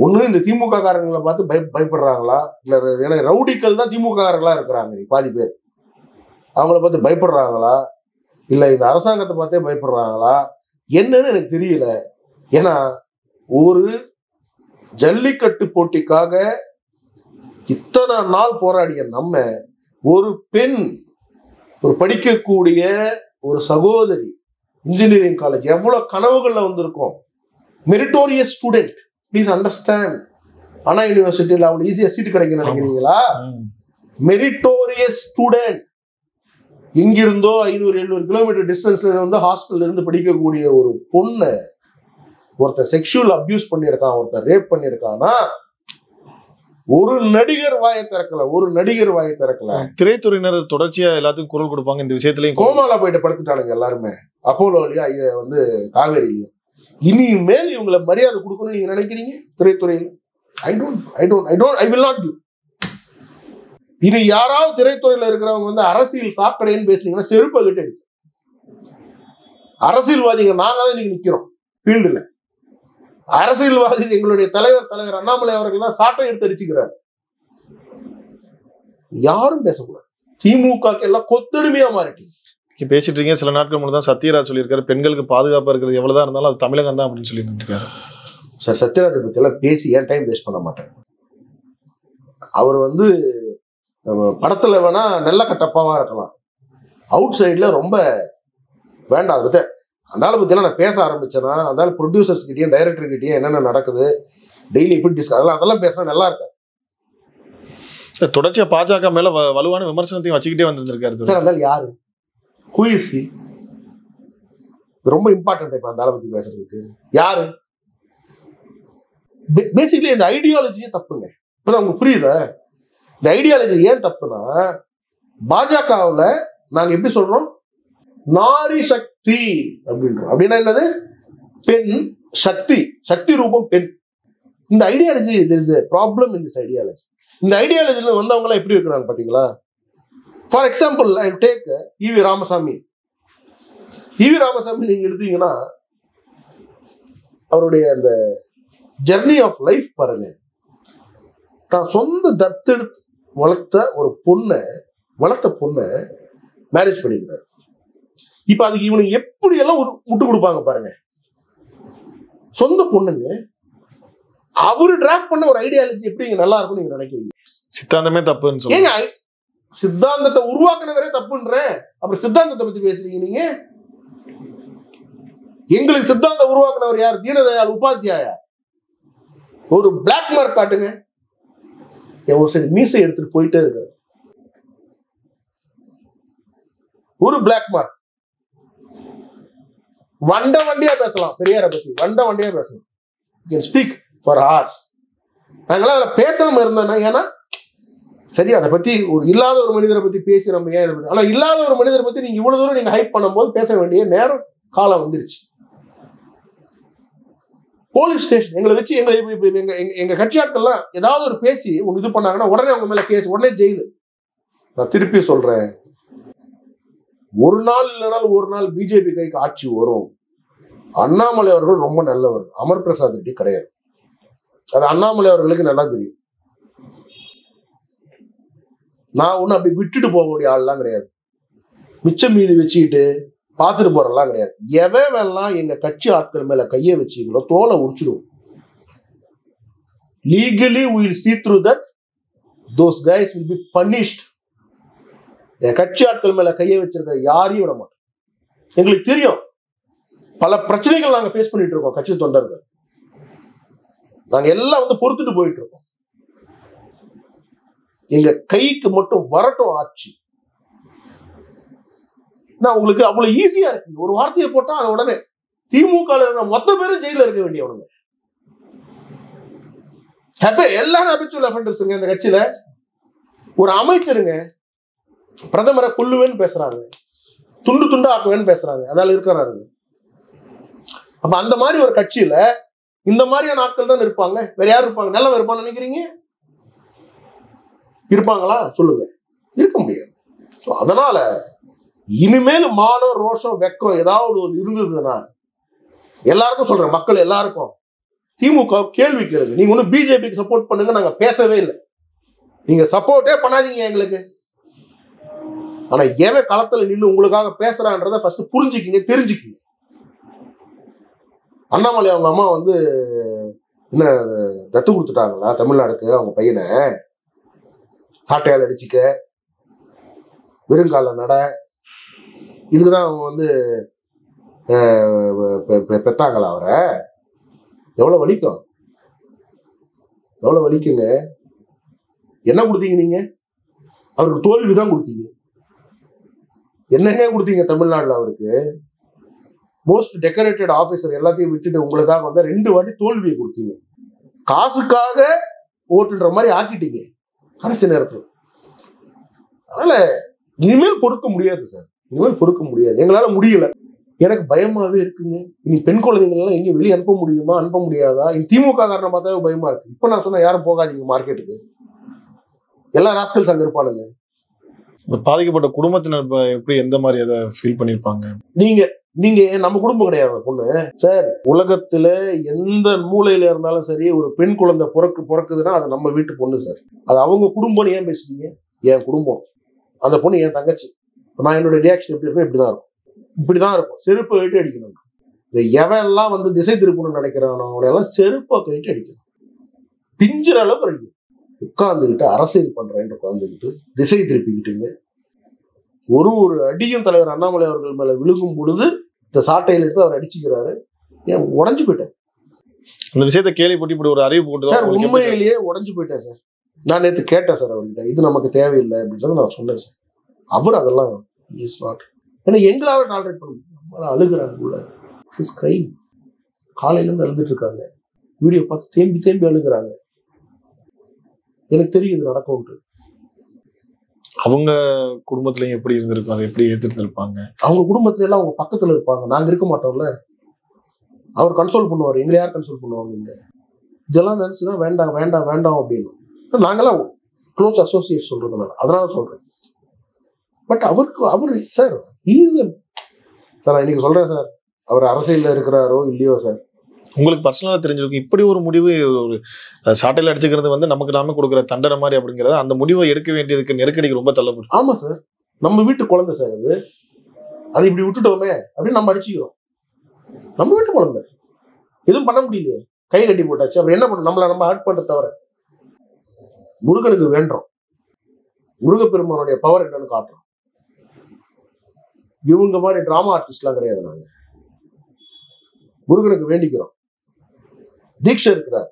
Speaker 1: ஒண்ணு இந்த திமுக காரங்களை பார்த்து பயப்படுறாங்களா, இல்ல ஏன்னா ரவுடிக்கள் தான் திமுக காரங்களா இருக்கிறாங்க பாதி பேர், அவங்கள பார்த்து பயப்படுறாங்களா, இல்ல இந்த அரசாங்கத்தை பார்த்தே பயப்படுறாங்களா, என்னன்னு எனக்கு தெரியல. ஏன்னா ஒரு ஜல்லிக்கட்டு போட்டிக்காக இத்தனை நாள் போராடிய நம்ம, ஒரு பெண், ஒரு படிக்கக்கூடிய ஒரு சகோதரி, இன்ஜினியரிங் காலேஜ், எவ்வளவு கனவுகள்ல வந்திருக்கோம். Meritorious student, please understand. Anna யூனிவர்சிட்டியில் அவ்வளவு ஈஸியா சீட் கிடைக்கும் நினைக்கிறீங்களா? மெரிட்டோரியஸ் ஸ்டூடெண்ட், இங்கிருந்தோ 500-700 கிலோமீட்டர் டிஸ்டன்ஸ்ல ஹாஸ்டல்ல இருந்து படிக்கக்கூடிய ஒரு பொண்ணு ஒருத்தர் செக்ஷுவல் அபியூஸ் பண்ணியிருக்கான், ஒருத்தர் ரேப் பண்ணியிருக்கான்னா ஒரு நடிகர் வாயை திறக்கல.
Speaker 2: திரைத்துறையினர் தொடர்ச்சியா எல்லாத்துக்கும் குரல் கொடுப்பாங்க. இந்த விஷயத்திலையும்
Speaker 1: கோமாலா போயிட்டு படுத்துட்டானுங்க எல்லாருமே, அப்போலோலயா காவேரியிலையும். இனிமேல் இவங்களை மரியாதை கொடுக்கணும்னு நீங்க நினைக்கிறீங்க திரைத்துறையில்? I will not to. இனி யாராவது திரைத்துறையில இருக்கிறவங்க அரசியல் சாக்கடைன்னு பேசுனீங்கன்னா செருப்பை கிட்ட அரசியல்வாதிங்க நாங்க தான் இன்னைக்கு நிக்கிறோம் ஃபீல்டுல. அரசியல்வாதி எங்களுடைய தலைவர் அண்ணாமலை அவர்கள் தான் சாட்டை எடுத்து அடிச்சுக்கிறார். யாரும் பேசக்கூடாது. திமுக எல்லாம் கொத்தடிமையா மாறிட்டீங்க.
Speaker 2: பேசிட்டு இருக்கீங்க. சில நாட்கள் முன்னாடி தான் சத்யராஜ் சொல்லியிருக்காரு, பெண்களுக்கு பாதுகாப்பா இருக்கிறது எவ்வளவுதான் இருந்தாலும் அது தமிழகம் தான் அப்படின்னு சொல்லிட்டு இருக்காரு.
Speaker 1: சார், சத்யராஜை பத்தி எல்லாம் பேசி ஏன் டைம் வேஸ்ட் பண்ண மாட்டேன். அவர் படத்துல வேணா நல்ல கட்டப்பாவா இருக்கலாம், அவுட் சைட்ல ரொம்ப வேண்டாம். அதை பத்தி அந்த ஆளை பத்தியெல்லாம் நான் பேச ஆரம்பிச்சேன்னா அந்த ப்ரொடியூசர்ஸ் கிட்டயும் டைரக்டர் கிட்டயும் என்னென்ன நடக்குது, டெய்லி எப்படி அதெல்லாம் பேசினா நல்லா இருக்கும்.
Speaker 2: தொடர்ச்சியா பாஜக மேல வலுவான விமர்சனத்தையும் வச்சுக்கிட்டே வந்திருக்காரு
Speaker 1: சார். அந்த யாரு, who is he? ரொம்ப இம்பார்ட்டன்ட் இப்ப அந்த ஆளை பத்தி பேசுறதுக்கு. யாரு? பேசிக்கலி இந்த ஐடியாலஜியே தப்புங்க. இப்பதான் உங்களுக்கு புரியுதா? இந்த ஐடியாலஜி ஏன் தப்புனா, பாஜகவுல நாங்க எப்படி சொல்றோம், நாரி சக்தி அப்படின்றோம். அப்படின்னா என்னது? பெண் சக்தி, சக்தி ரூபம் பெண். இந்த ideology, there is a problem in this ideology. இந்த ஐடியாலஜில வந்தவங்க எல்லாம் எப்படி இருக்கிறாங்க பாத்தீங்களா? For example I take EV Ramasamy. EV Ramasamy நீங்க எடுத்தீங்கன்னா அவருடைய அந்த ஜெர்னி ஆஃப் லைஃப் பாருங்க. தான் சொந்த தத்தெடுத்து வளர்த்த பொண்ணை மேரேஜ் பண்ணிக்கிறார். இப்ப அதுக்கு இவனுக்கு எப்படி எல்லாம் முட்டு கொடுப்பாங்க பாருங்க. சொந்த பொண்ணுங்க, அவரு டிராஃப்ட் பண்ண ஒரு ஐடியாலஜி எப்படி இங்க நல்லா இருக்கும் நீங்க நினைக்கிறீங்க?
Speaker 2: சித்தாந்தமே தப்புன்னு சொல்லுங்க.
Speaker 1: ஏங்க சித்தாந்தத்தை உருவாக்குனவரே தப்புன்ற, அப்புறம் சித்தாந்தத்தை பத்தி பேசுறீங்க நீங்க? எங்களுக்கு சித்தாந்தம் உருவாக்குனவர் யார்? தீனதயாள் உபாத்தியாயா. ஒரு பிளாக் மார்க் காட்டுங்க. ஒரு சைடு மீசை எடுத்துட்டு போயிட்டே இருக்காரு. ஒரு பிளாக் மார்க். வண்டியா பேசலாம் பெரியாரை பத்தி, வண்டியா பேசலாம். Can speak for hours. நாங்களாம் அதில் பேசாம இருந்தோம்னா, ஏன்னா சரி அதை பத்தி ஒரு இல்லாத ஒரு மனிதரை பத்தி பேசி நம்ம ஏன் ஆனா இல்லாத ஒரு மனிதரை பத்தி நீங்க இவ்வளவு தூரம் நீங்க ஹைப் பண்ணும்போது பேச வேண்டிய நேரம் காலம் வந்துருச்சு. போலீஸ் ஸ்டேஷன் எங்களை வச்சு எங்க கட்சி ஆட்கள்லாம் ஏதாவது ஒரு பேசி உங்க இது பண்ணாங்கன்னா உடனே அவங்க மேல கேஸ், உடனே ஜெயிலு. நான் திருப்பி சொல்றேன், ஒரு நாள் இல்லைனாலும் ஒரு நாள் பிஜேபி கைக்கு ஆட்சி வரும். அண்ணாமலை அவர்கள் ரொம்ப நல்லவர், அமர் பிரசாத் ரெட்டி கிடையாது. அது அண்ணாமலை அவர்களுக்கு நல்லா தெரியும். நான் ஒன்னும் அப்படி விட்டுட்டு போகக்கூடிய ஆள்லாம் கிடையாது. மிச்சம் மீதி வச்சுக்கிட்டு பார்த்துட்டு போறதெல்லாம் கிடையாது. எவெல்லாம் எங்க கட்சி ஆட்கள் மேல கையை வச்சீங்களோ தோலை உரிச்சிடுவோம். Legally we will see through that. Those guys will be punished. என் கட்சி ஆட்கள் மேல கையை வச்சிருக்க யாரையும் விட மாட்டோம். எங்களுக்கு தெரியும் பல பிரச்சனைகள் நாங்க ஃபேஸ் பண்ணிட்டு இருக்கோம். கட்சி தொண்டர்கள் நாங்க எல்லாம் வந்து பொறுத்துட்டு போயிட்டு இருக்கோம். எங்க கைக்கு மட்டும் வரட்டும் ஆட்சி. உங்களுக்கு அவ்வளவு ஈஸியா இருக்கு. ஒரு வார்த்தையை போட்டா அதை உடனே திமுக மொத்த பேரும் ஜெயில இருக்க வேண்டியவனுங்க. எல்லாரும் ஹேபிச்சுவல் அஃபெண்டர்ஸுங்க இந்த கட்சியில. ஒரு அமைச்சருங்க பிரதமரை கொல்லுவேன்னு பேசுறாங்க, துண்டு துண்டா ஆக்குவேன்னு பேசுறாங்க, அதால இருக்கிறாருங்க. அப்ப அந்த மாதிரி ஒரு கட்சியில இந்த மாதிரியான ஆட்கள் தான் இருப்பாங்க. வேற யாரும் இருப்பாங்க? நல்லவன் இருப்பான்னு நினைக்கிறீங்க? இருப்பாங்களா சொல்லுங்க? இருக்க முடியாது. அதனால இனிமேல் மானம், ரோஷம், வெக்கம் ஏதாவது ஒரு இருந்ததுன்னா எல்லாருக்கும் சொல்றேன், மக்கள் எல்லாருக்கும் திமுக கேள்வி கேளுங்க. நீங்க ஒன்னும் பிஜேபிக்கு சப்போர்ட் பண்ணுங்க, நாங்க பேசவே இல்லை. நீங்க சப்போர்ட்டே பண்ணாதீங்க எங்களுக்கு. ஆனா எவன் களத்துல நின்று உங்களுக்காக பேசுறான்றத ஃபர்ஸ்ட் புரிஞ்சுக்கிங்க, தெரிஞ்சுக்கிங்க. அண்ணாமலை அவங்க அம்மா வந்து என்ன தத்து கொடுத்துட்டாங்களா தமிழ்நாடுக்கு? அவங்க பையனை சாட்டையால் அடிச்சுக்க, வெறுங்கால நட, இதுக்குதான் அவங்க வந்து பெத்தாங்களா அவரை? எவ்வளவு வலிக்கும், எவ்வளவு வலிக்குங்க. என்ன கொடுத்தீங்க நீங்க? அவருக்கு தோல்விதான் கொடுத்தீங்க. என்னங்க கொடுத்தீங்க தமிழ்நாடுல? அவருக்கு மோஸ்ட் டெக்கரேட்டட் ஆபீசர் எல்லாத்தையும் விட்டுட்டு உங்களுக்காக வந்து 2 வாட்டி தோல்வியை கொடுத்தீங்க. காசுக்காக ஓட்டுன்ற மாதிரி ஆக்கிட்டீங்க கடைசி நேரத்தில். அதனால இனிமேல் பொறுக்க முடியாது சார், இனிமேல் பொறுக்க முடியாது. எங்களால முடியல. எனக்கு பயமாவே இருக்குங்க. இனி பெண் குழந்தைகள் எல்லாம் எங்க வெளியே அனுப்ப முடியுமா, அனுப்ப முடியாதா? இனி திமுக காரணம் பார்த்தாவே பயமா இருக்கு. இப்ப நான் சொன்னா யாரும் போகாதீங்க மார்க்கெட்டுக்கு, எல்லா ராஸ்கல்ஸ் அங்க இருப்பானுங்க.
Speaker 2: பாதிக்கப்பட்ட குடும்பத்தினர் எப்படி எந்த மாதிரி அதை ஃபீல் பண்ணிருப்பாங்க?
Speaker 1: நீங்க நம்ம குடும்பம் கிடையாது பொண்ணு சார். உலகத்துல எந்த மூலையில இருந்தாலும் சரி, ஒரு பெண் குழந்தை பிறக்குதுன்னா அது நம்ம வீட்டு பொண்ணு சார். அது அவங்க குடும்பம். ஏன் பேசுறீங்க? என் குடும்பம், அந்த பொண்ணு என் தங்கச்சி. நான் என்னோட ரியாக்ஷன் எப்படி இருக்கும்? இப்படிதான் இருக்கும், இப்படிதான் இருக்கும். செருப்பை கட்டி அடிக்கணும். எவன் எல்லாம் வந்து திசை திருப்பணும்னு நினைக்கிறானோ அவனையெல்லாம் செருப்பை கட்டி அடிக்கணும், பிஞ்சுற அளவுக்கு அடிக்கணும். உட்கார்ந்துக்கிட்டு அரசியல் பண்றேன் உட்கார்ந்துக்கிட்டு திசை திருப்பிக்கிட்டீங்க. ஒரு அடியும் தலைவர் அண்ணாமலை அவர்கள் மேல விழுகும் பொழுது இந்த சாட்டையில எடுத்து அவர் அடிச்சுக்கிறாரு. ஏன் உடஞ்சு போயிட்டேன்.
Speaker 2: அந்த விஷயத்த கேள்விப்பட்டு இப்படி ஒரு அறிவு போட்டு
Speaker 1: சார், உண்மையிலேயே உடஞ்சு போயிட்டேன் சார். நான் நேற்று கேட்டேன் சார் அவர்கிட்ட, இது நமக்கு தேவையில்லை அப்படின்றத நான் சொன்னேன் சார். அவர் அதெல்லாம் இஸ் நாட். ஏன்னா எங்களால டாலரேட் பண்ண முடியும். நம்மளால அழுகிறாங்க உள்ள. Is crime. காலையில இருந்து அழுதுட்டு இருக்காங்க. வீடியோ பார்த்து தேம்பி தேம்பி அழுகிறாங்க. எனக்கு தெரியும் இது நடக்கும்ட்டு.
Speaker 2: அவங்க குடும்பத்திலையும் எப்படி இருந்திருக்கும், அதை எப்படி ஏத்திருந்திருப்பாங்க? அவங்க
Speaker 1: குடும்பத்துல எல்லாம் அவங்க பக்கத்துல இருப்பாங்க, நாங்க இருக்க மாட்டோம்ல. அவர் கன்சோல் பண்ணுவார். எங்களை யார் கன்சோல் பண்ணுவாங்க? இங்க இதெல்லாம் நினைச்சுதான் வேண்டாம் வேண்டாம் வேண்டாம் அப்படின்னு நாங்கெல்லாம் க்ளோஸ் அசோசியேட் சொல்றதுனால அதனால சொல்றேன். பட் அவர் சார் சார் நான் இன்னைக்கு சொல்றேன் சார், அவர் அரசியல்ல இருக்கிறாரோ இல்லையோ சார்,
Speaker 2: உங்களுக்கு பர்சனலா தெரிஞ்சிருக்கும் இப்படி ஒரு முடிவு, ஒரு சாட்டையில அடிச்சுக்கிறது வந்து நமக்கு நாம கொடுக்குற தண்டனை மாதிரி அப்படிங்கிறத, அந்த முடிவை எடுக்க வேண்டியதுக்கு நெருக்கடிக்கு ரொம்ப தள்ளப்படும்.
Speaker 1: ஆமா சார், நம்ம வீட்டு குழந்தை சார் அது இப்படி விட்டுட்டோமே அப்படின்னு நம்ம அடிச்சுக்கிறோம். நம்ம வீட்டு குழந்தை எதுவும் பண்ண முடியலையே, கை கட்டி போட்டாச்சு. அப்புறம் என்ன பண்ண, நம்மளை நம்ம ஹர்ட் பண்ற தவிர முருகனுக்கு வேண்டுறோம், முருகப்பெருமானுடைய பவர் என்னன்னு காட்டுறோம். இவங்க மாதிரி டிராமா ஆர்டிஸ்ட்லாம் கிடையாது. நாங்க முருகனுக்கு வேண்டிக்கிறோம். தீட்சை இருக்கிறார்,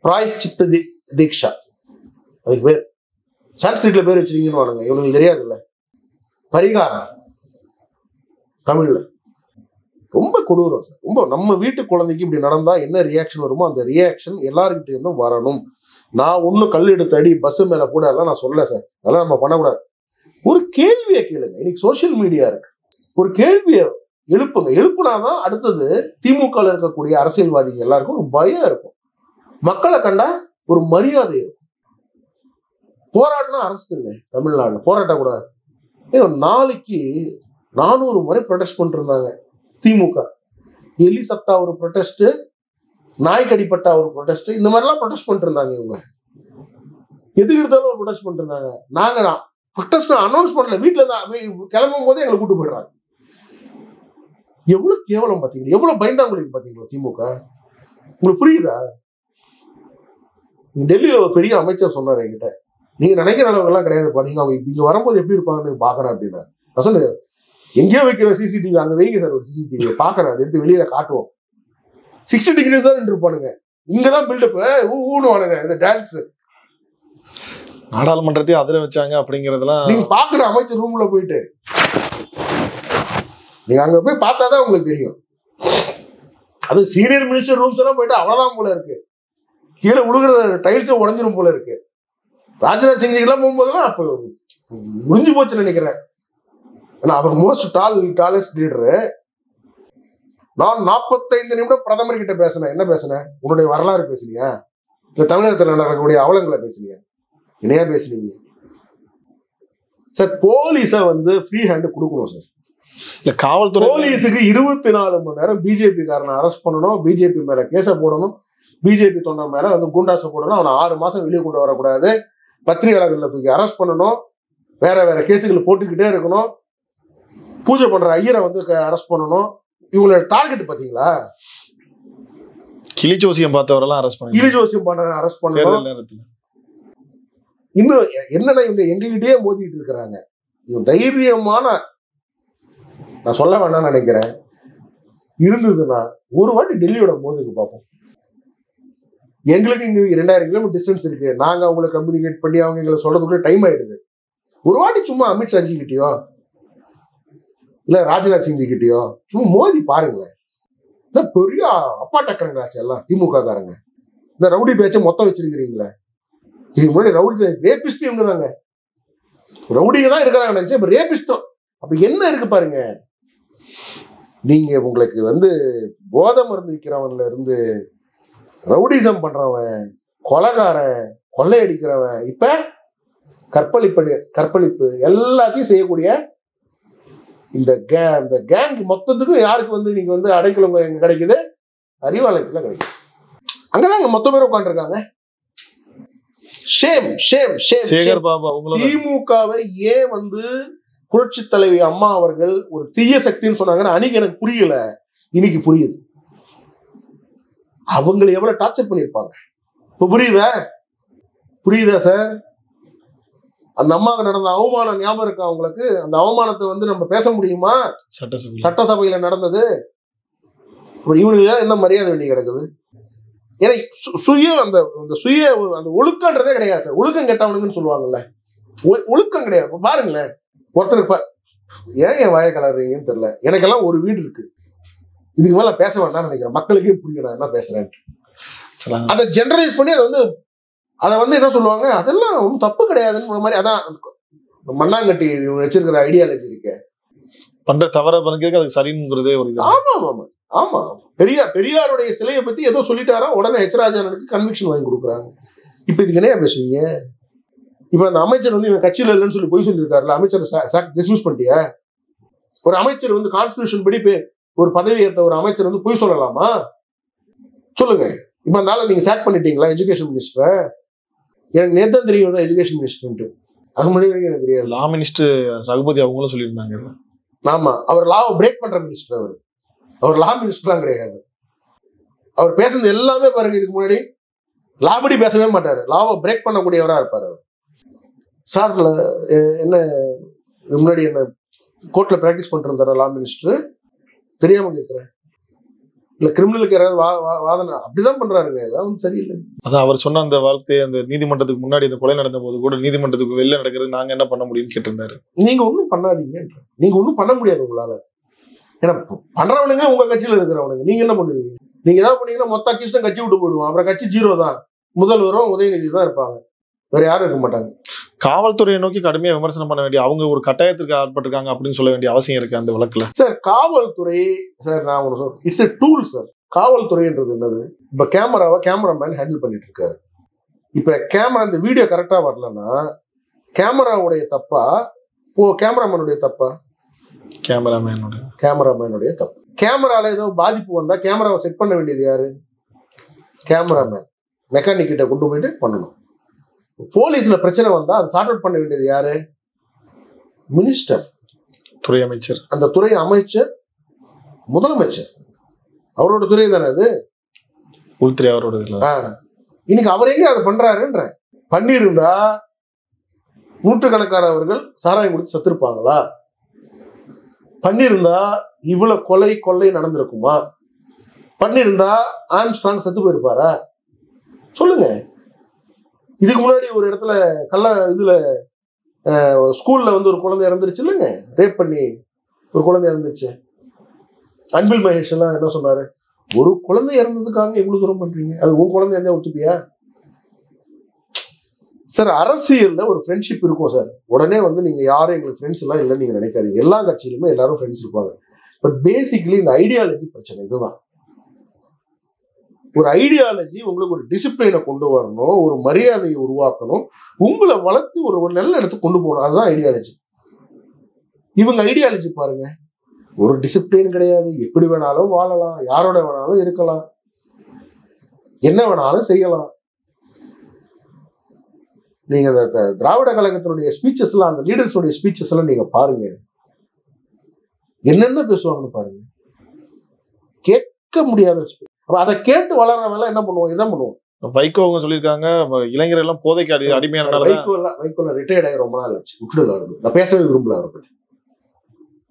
Speaker 1: பிராயச்சித்த தீக்ஷா, அதுக்கு பேர் சான்ஸ்கிரிட்ல பேர் வச்சிருக்கீங்கன்னு வாங்க, இவனுக்கு தெரியாது இல்ல. பரிகாரம் தமிழ்ல ரொம்ப கொடூரம் சார். ரொம்ப நம்ம வீட்டு குழந்தைக்கு இப்படி நடந்தா என்ன ரியாக்ஷன் வருமோ அந்த ரியாக்ஷன் எல்லாருக்கிட்ட இருந்தும் வரணும். நான் ஒன்னும் கல் எடுத்து அடி பஸ் மேல கூட எல்லாம் நான் சொல்ல சார், அதெல்லாம் நம்ம பண்ணக்கூடாது. ஒரு கேள்வியை கேளுங்க. இன்னைக்கு சோசியல் மீடியா இருக்கு, ஒரு கேள்வியை எழுப்புங்க. எழுப்புனாதான் அடுத்தது திமுக இருக்கக்கூடிய அரசியல்வாதிகள் எல்லாருக்கும் ஒரு பயம் இருக்கும், மக்களை கண்டா ஒரு மரியாதை இருக்கும். போராடினா அரசு இல்லை தமிழ்நாடுல, போராட்டக்கூடாது. நாளைக்கு 400 முறை ப்ரொடெஸ்ட் பண்ணிட்டு இருந்தாங்க திமுக. எலி சத்தா ஒரு ப்ரொடெஸ்ட், நாய் கடிப்பட்டா ஒரு ப்ரொடெஸ்ட், இந்த மாதிரிலாம் ப்ரொடெஸ்ட் பண்ணிட்டு இருந்தாங்க. இவங்க எதுக்கு எடுத்தாலும் ஒரு ப்ரொடெஸ்ட் பண்ணிட்டு இருந்தாங்க. நாங்க ப்ரொடெஸ்ட் அனௌன்ஸ் பண்ணல, வீட்டுல இருந்து கிளம்பும் போதே எங்களை கூட்டு போயிடுறாங்க. எவ்வளவு கேவலம் பாத்தீங்களா, எவ்வளவு பயந்தாங்களுக்கு பாத்தீங்களா திமுக. உங்களுக்கு புரியுதா? டெல்லியில ஒரு பெரிய அமைச்சர் சொன்னாரு என்கிட்ட, நீங்க நினைக்கிற அளவுக்கு எல்லாம் கிடையாதுப்பா, நீங்க அவங்க இங்க வரும்போது எப்படி இருப்பாங்கன்னு பாக்குறேன் அப்படின்னா. நான் சொன்னேன், எங்கேயோ வைக்கிற சிசிடிவி அங்க வைங்க சார், ஒரு சிசிடிவி பாக்குறேன், அதை எடுத்து வெளியில காட்டுவோம். 60 டிகிரிஸ் தான் இருப்பானுங்க, இங்கதான் பில்டப் ஊனுவானுங்க. இந்த டான்ஸ்
Speaker 2: நாடாளுமன்றத்தையும் அதிர வச்சாங்க அப்படிங்கறதெல்லாம்
Speaker 1: நீங்க பாக்குற அமைச்சர் ரூம்ல போயிட்டு நீங்க அங்க போய் பார்த்தாதான் உங்களுக்கு தெரியும். அது சீனியர் மினிஸ்டர் ரூம்ஸ் எல்லாம் போயிட்டு அவ்வளவுதான் போல இருக்கு, கீழே விழுகிற டைல்ஸை உடஞ்சிரும் போல இருக்கு. ராஜ்நாத் சிங் எல்லாம் போகும்போதெல்லாம் அப்ப முடிஞ்சு போச்சுன்னு நினைக்கிறேன். அவர் மோஸ்ட் டாலஸ்ட் லீடரு. நான் 45 நிமிடம் பிரதமர் கிட்ட பேசினேன். என்ன பேசினேன்? உன்னுடைய வரலாறு பேசுனியா, இல்ல தமிழகத்தில் நடக்கக்கூடிய அவலங்களை பேசுனியா, என்னையா பேசுனீங்க சார்? போலீஸ ஃப்ரீ ஹேண்ட் கொடுக்கணும் சார்.
Speaker 2: இல்ல காவல்துறை
Speaker 1: போலீஸுக்கு 24 மணி நேரம் பிஜேபி காரனை அரெஸ்ட் பண்ணணும், பிஜேபி மேல கேஸ போடணும், பிஜேபி தொண்டர் மேல குண்டாச போடணும், அவனை 6 மாசம் வெளியே கொண்டு வரக்கூடாது, பத்திரிகையாளர்களை தூக்கி அரெஸ்ட் பண்ணணும், வேற வேற கேஸுகள் போட்டுக்கிட்டே இருக்கணும், பூஜை பண்ற ஐயரை அரெஸ்ட் பண்ணணும். இவங்களோட டார்கெட் பாத்தீங்களா?
Speaker 2: கிளிஜோசியம் பார்த்தவரெல்லாம் அரெஸ்ட் பண்ணி,
Speaker 1: கிளிஜோசியம் பண்ண அரெஸ்ட் பண்ணணும். இன்னும் என்னன்னா இவங்க எங்ககிட்டயே மோதிட்டு இருக்கிறாங்க. இவங்க தைரியமான, நான் சொல்ல வேண்டாம்னு நினைக்கிறேன், இருந்ததுன்னா ஒரு வாட்டி டெல்லியோட மோதுக்கு பார்ப்போம். எங்களுக்கு இங்க 2000 கிலோமீட்டர் டிஸ்டன்ஸ் இருக்கு, நாங்க அவங்களை கம்யூனிகேட் பண்ணி அவங்க எங்களை சொல்றதுக்குள்ள டைம் ஆயிடுது. ஒரு வாட்டி சும்மா அமித்ஷா ஜி கிட்டயோ இல்ல ராஜ்நாத் சிங் ஜி கிட்டயோ சும்மா மோதி பாருங்களேன். இந்த பெரிய அப்பா டக்கரங்களாச்சு எல்லாம் திமுக காரங்க. இந்த ரவுடி பேச்சை மொத்தம் வச்சிருக்கிறீங்களே, இதுக்கு முன்னாடி ரவுடி ரேபிஸ்ட் இவங்க தாங்க, ரவுடிங்க தான் இருக்கிறாங்க நினைச்சு, இப்ப ரேபிஸ்டும். அப்ப என்ன இருக்கு பாருங்க. நீங்க உங்களுக்கு போதை மருந்து விற்கிறவன்ல இருந்து ரவுடிசம் பண்றவன், கொலைகாரன், கொள்ளையடிக்கிறவன், இப்ப கற்பழிப்பு எல்லாத்தையும் செய்யக்கூடிய இந்த கேங் மொத்தத்துக்கு யாருக்கு நீங்க அடைக்கலம் எங்க கிடைக்குது? அறிவாலயத்துல கிடைக்குது. அங்கதான் மொத்த பேர் உட்காந்துருக்காங்க. Shame shame shame.
Speaker 2: Sekar Baba
Speaker 1: திமுகவை ஏன் புரட்சி தலைவி அம்மா அவர்கள் ஒரு தீய சக்தின்னு சொன்னாங்கன்னா அன்னைக்கு எனக்கு புரியல, இன்னைக்கு புரியுது. அவங்களை எவ்வளவு டார்ச்சர் பண்ணிருப்பாங்க இப்ப புரியுதா சார்? அந்த அம்மாவுக்கு நடந்த அவமானம் ஞாபகம் இருக்கா உங்களுக்கு? அந்த அவமானத்தை நம்ம பேச முடியுமா? சட்டசபையில நடந்தது. இவனுக்கு என்ன மரியாதை வேண்டி கிடக்குது? ஏன்னா அந்த ஒழுக்கன்றதே கிடையாது சார். ஒழுக்கம் கெட்டவனுங்கன்னு சொல்லுவாங்கல்ல, ஒழுக்கம் கிடையாது. பாருங்களேன், ஒருத்தருக்கு ஏன் வாய கலர்றீங்கன்னு தெரியல. எனக்கெல்லாம் ஒரு வீடு இருக்கு, இதுக்கு மேல பேச வேண்டாம்னு நினைக்கிறேன். மக்களுக்கே புரியும் நான் என்ன பேசுறேன். அதை ஜெனரலைஸ் பண்ணி அதை என்ன சொல்லுவாங்க, அதெல்லாம் ஒன்றும் தப்பு கிடையாதுன்னு மாதிரி. அதான் மண்ணாங்கட்டி வச்சிருக்கிற ஐடியாலஜி இருக்கு.
Speaker 2: பண்ற தவற பண்ணுறதுக்கு அதுக்கு சரிங்கிறதே ஒரு இது.
Speaker 1: ஆமா பெரியாருடைய சிலையை பத்தி ஏதோ சொல்லிட்டாரா, உடனே எச்ராஜானுக்கு கன்விக்ஷன் வாங்கி கொடுக்குறாங்க. இப்ப இதுக்கு என்ன பேசுவீங்க? இப்ப அந்த அமைச்சர் இவன் கட்சியில இல்லைன்னு சொல்லி போய் சொல்லியிருக்காருல்ல, அமைச்சர் டிஸ்மிஸ் பண்ணிட்டியா? ஒரு அமைச்சர் கான்ஸ்டிடியூஷன் படி ஒரு பதவி ஏற்ற ஒரு அமைச்சர் போய் சொல்லலாமா? சொல்லுங்க. இப்ப அந்த ஆளை நீங்க சாக் பண்ணிட்டீங்களா எஜுகேஷன் மினிஸ்டர்? எனக்கு நேத்தான் தெரியும் எஜுகேஷன் மினிஸ்டர். அது முன்னாடி எனக்கு தெரியாது.
Speaker 2: லா மினிஸ்டர் ரகுபதி அவங்களும் சொல்லியிருந்தாங்க.
Speaker 1: ஆமா, அவர் லாவை பிரேக் பண்ற மினிஸ்டர். அவர் லா மினிஸ்டர்லாம் கிடையாது. அவர் பேசுனது எல்லாமே பாருங்க, இதுக்கு முன்னாடி லாபடி பேசவே மாட்டாரு, லாவை பிரேக் பண்ணக்கூடியவரா இருப்பாரு அவர். சார் என்ன முன்னாடி என்ன கோர்ட்ல பிராக்டிஸ் பண்ணிட்டு இருந்தாரா லா மினிஸ்டர்? தெரியாம கேட்கிறேன். இல்ல கிரிமினலுக்கு யாராவது வாதனை அப்படிதான் பண்றாருங்க, ஏதாவது சரியில்லை.
Speaker 2: அதான் அவர் சொன்ன அந்த வார்த்தை அந்த நீதிமன்றத்துக்கு முன்னாடி இந்த கொலை நடந்த போது கூட நீதிமன்றத்துக்கு வெளில நடக்கிறது நாங்க என்ன பண்ண முடியும்னு கேட்டிருந்தாரு.
Speaker 1: நீங்க ஒன்றும் பண்ணாதீங்க, நீங்க ஒன்றும் பண்ண முடியாது உங்களால. ஏன்னா பண்றவனுங்க உங்க கட்சியில இருக்கிறவனுங்க, நீங்க என்ன பண்ணுவீங்க? நீங்க ஏதாவது பண்ணீங்கன்னா மொத்த கட்சியும் கட்சி விட்டு போயிடுவோம். அப்புறம் கட்சி ஜீரோ தான், முதல்வரும் உதயநிதி தான் இருப்பாங்க, வேற யாரும் இருக்க மாட்டாங்க.
Speaker 2: காவல்துறையை நோக்கி கடுமையா விமர்சனம் பண்ண வேண்டிய அவங்க ஒரு கட்டாயத்திற்கு ஆட்பட்டிருக்காங்க அப்படின்னு சொல்ல வேண்டிய அவசியம் இருக்கு அந்த வழக்குல.
Speaker 1: சார் காவல்துறை சார், நான் ஒன்று சொல்றேன், இட்ஸ் எ டூல் சார். காவல்துறைன்றது என்னது? இப்ப கேமராவை கேமராமேன் ஹேண்டில் பண்ணிட்டு இருக்காரு. இப்ப கேமரா இந்த வீடியோ கரெக்டா வரலன்னா கேமராவுடைய தப்பா கேமராமேனுடைய தப்பா? கேமராமேனுடைய தப்பு. கேமரால ஏதோ பாதிப்பு வந்தா கேமராவை செட் பண்ண வேண்டியது யாரு? கேமராமேன். மெக்கானிக் கிட்ட கொண்டு போயிட்டு பண்ணணும். போலீஸ்ல பிரச்சனை வந்தா அதை சார்ட் அவுட் பண்ண வேண்டியது யாரு? மினிஸ்டர்,
Speaker 2: துறை அமைச்சர். அந்த
Speaker 1: துறை அமைச்சர் முதலமைச்சர், அவரோட துறை தானே அது.
Speaker 2: உள்துறை அவரோட.
Speaker 1: இன்னைக்கு அவர் எங்க அதை பண்றாருன்ற பண்ணியிருந்தா நூற்றுக்கணக்கானவர்கள் சாராயம் குடித்து செத்துருப்பாங்களா? பண்ணியிருந்தா இவ்வளவு கொள்ளை நடந்திருக்குமா? பண்ணியிருந்தா ஆம்ஸ்ட்ராங் செத்து போயிருப்பாரா? சொல்லுங்க. இதுக்கு முன்னாடி ஒரு இடத்துல ஸ்கூல்ல வந்து ஒரு குழந்தை இறந்துருச்சு இல்லைங்க, ரேப் பண்ணி ஒரு குழந்தை இறந்துருச்சு. அன்பில் மகேஷ் எல்லாம் என்ன சொன்னாரு? ஒரு குழந்தை இறந்ததுக்காக எவ்வளவு தூரம் பண்றீங்க? அது உன் குழந்தை இருந்தா ஒத்துப்பியா? சார் அரசியல்ல ஒரு ஃப்ரெண்ட்ஷிப் இருக்கும் சார். உடனே வந்து நீங்க யாரும் எங்களுக்கு ஃப்ரெண்ட்ஸ் எல்லாம் இல்லைன்னு நீங்க நினைக்காதீங்க. எல்லா கட்சியிலுமே எல்லாரும் ஃப்ரெண்ட்ஸ் இருப்பாங்க. பட் பேசிக்கலி இந்த ஐடியாலஜி பிரச்சனை இதுதான். ஒரு ஐடியாலஜி உங்களுக்கு ஒரு டிசிப்ளினை கொண்டு வரணும், ஒரு மரியாதையை உருவாக்கணும், உங்களை வளர்த்து ஒரு நல்ல இடத்துக்கு கொண்டு போகணும். அதுதான் ஐடியாலஜி. இவங்க ஐடியாலஜி பாருங்க, ஒரு டிசிப்ளின் கிடையாது. எப்படி வேணாலும் வாழலாம், யாரோட வேணாலும் இருக்கலாம், என்ன வேணாலும் செய்யலாம். நீங்க அந்த திராவிட கழகத்தினுடைய ஸ்பீச்சஸ் எல்லாம், அந்த லீடர்ஸோடைய ஸ்பீச்சஸ் எல்லாம் நீங்க பாருங்க, என்னென்ன பேசுவாங்கன்னு பாருங்க. கேட்க முடியாத. அதை கேட்டு வளர்றவங்க என்ன பண்ணுவோம்? இதான் பண்ணுவோம்.
Speaker 2: வைகோ அவங்க சொல்லியிருக்காங்க, இளைஞர் எல்லாம் போதைக்கு அடிமையான.
Speaker 1: வைகோல ரிட்டையர்ட் ஆகி ரொம்ப நாள் ஆச்சு, விட்டுடுங்க அவருக்கு. நான் பேசவே விரும்பல அவரை பத்தி.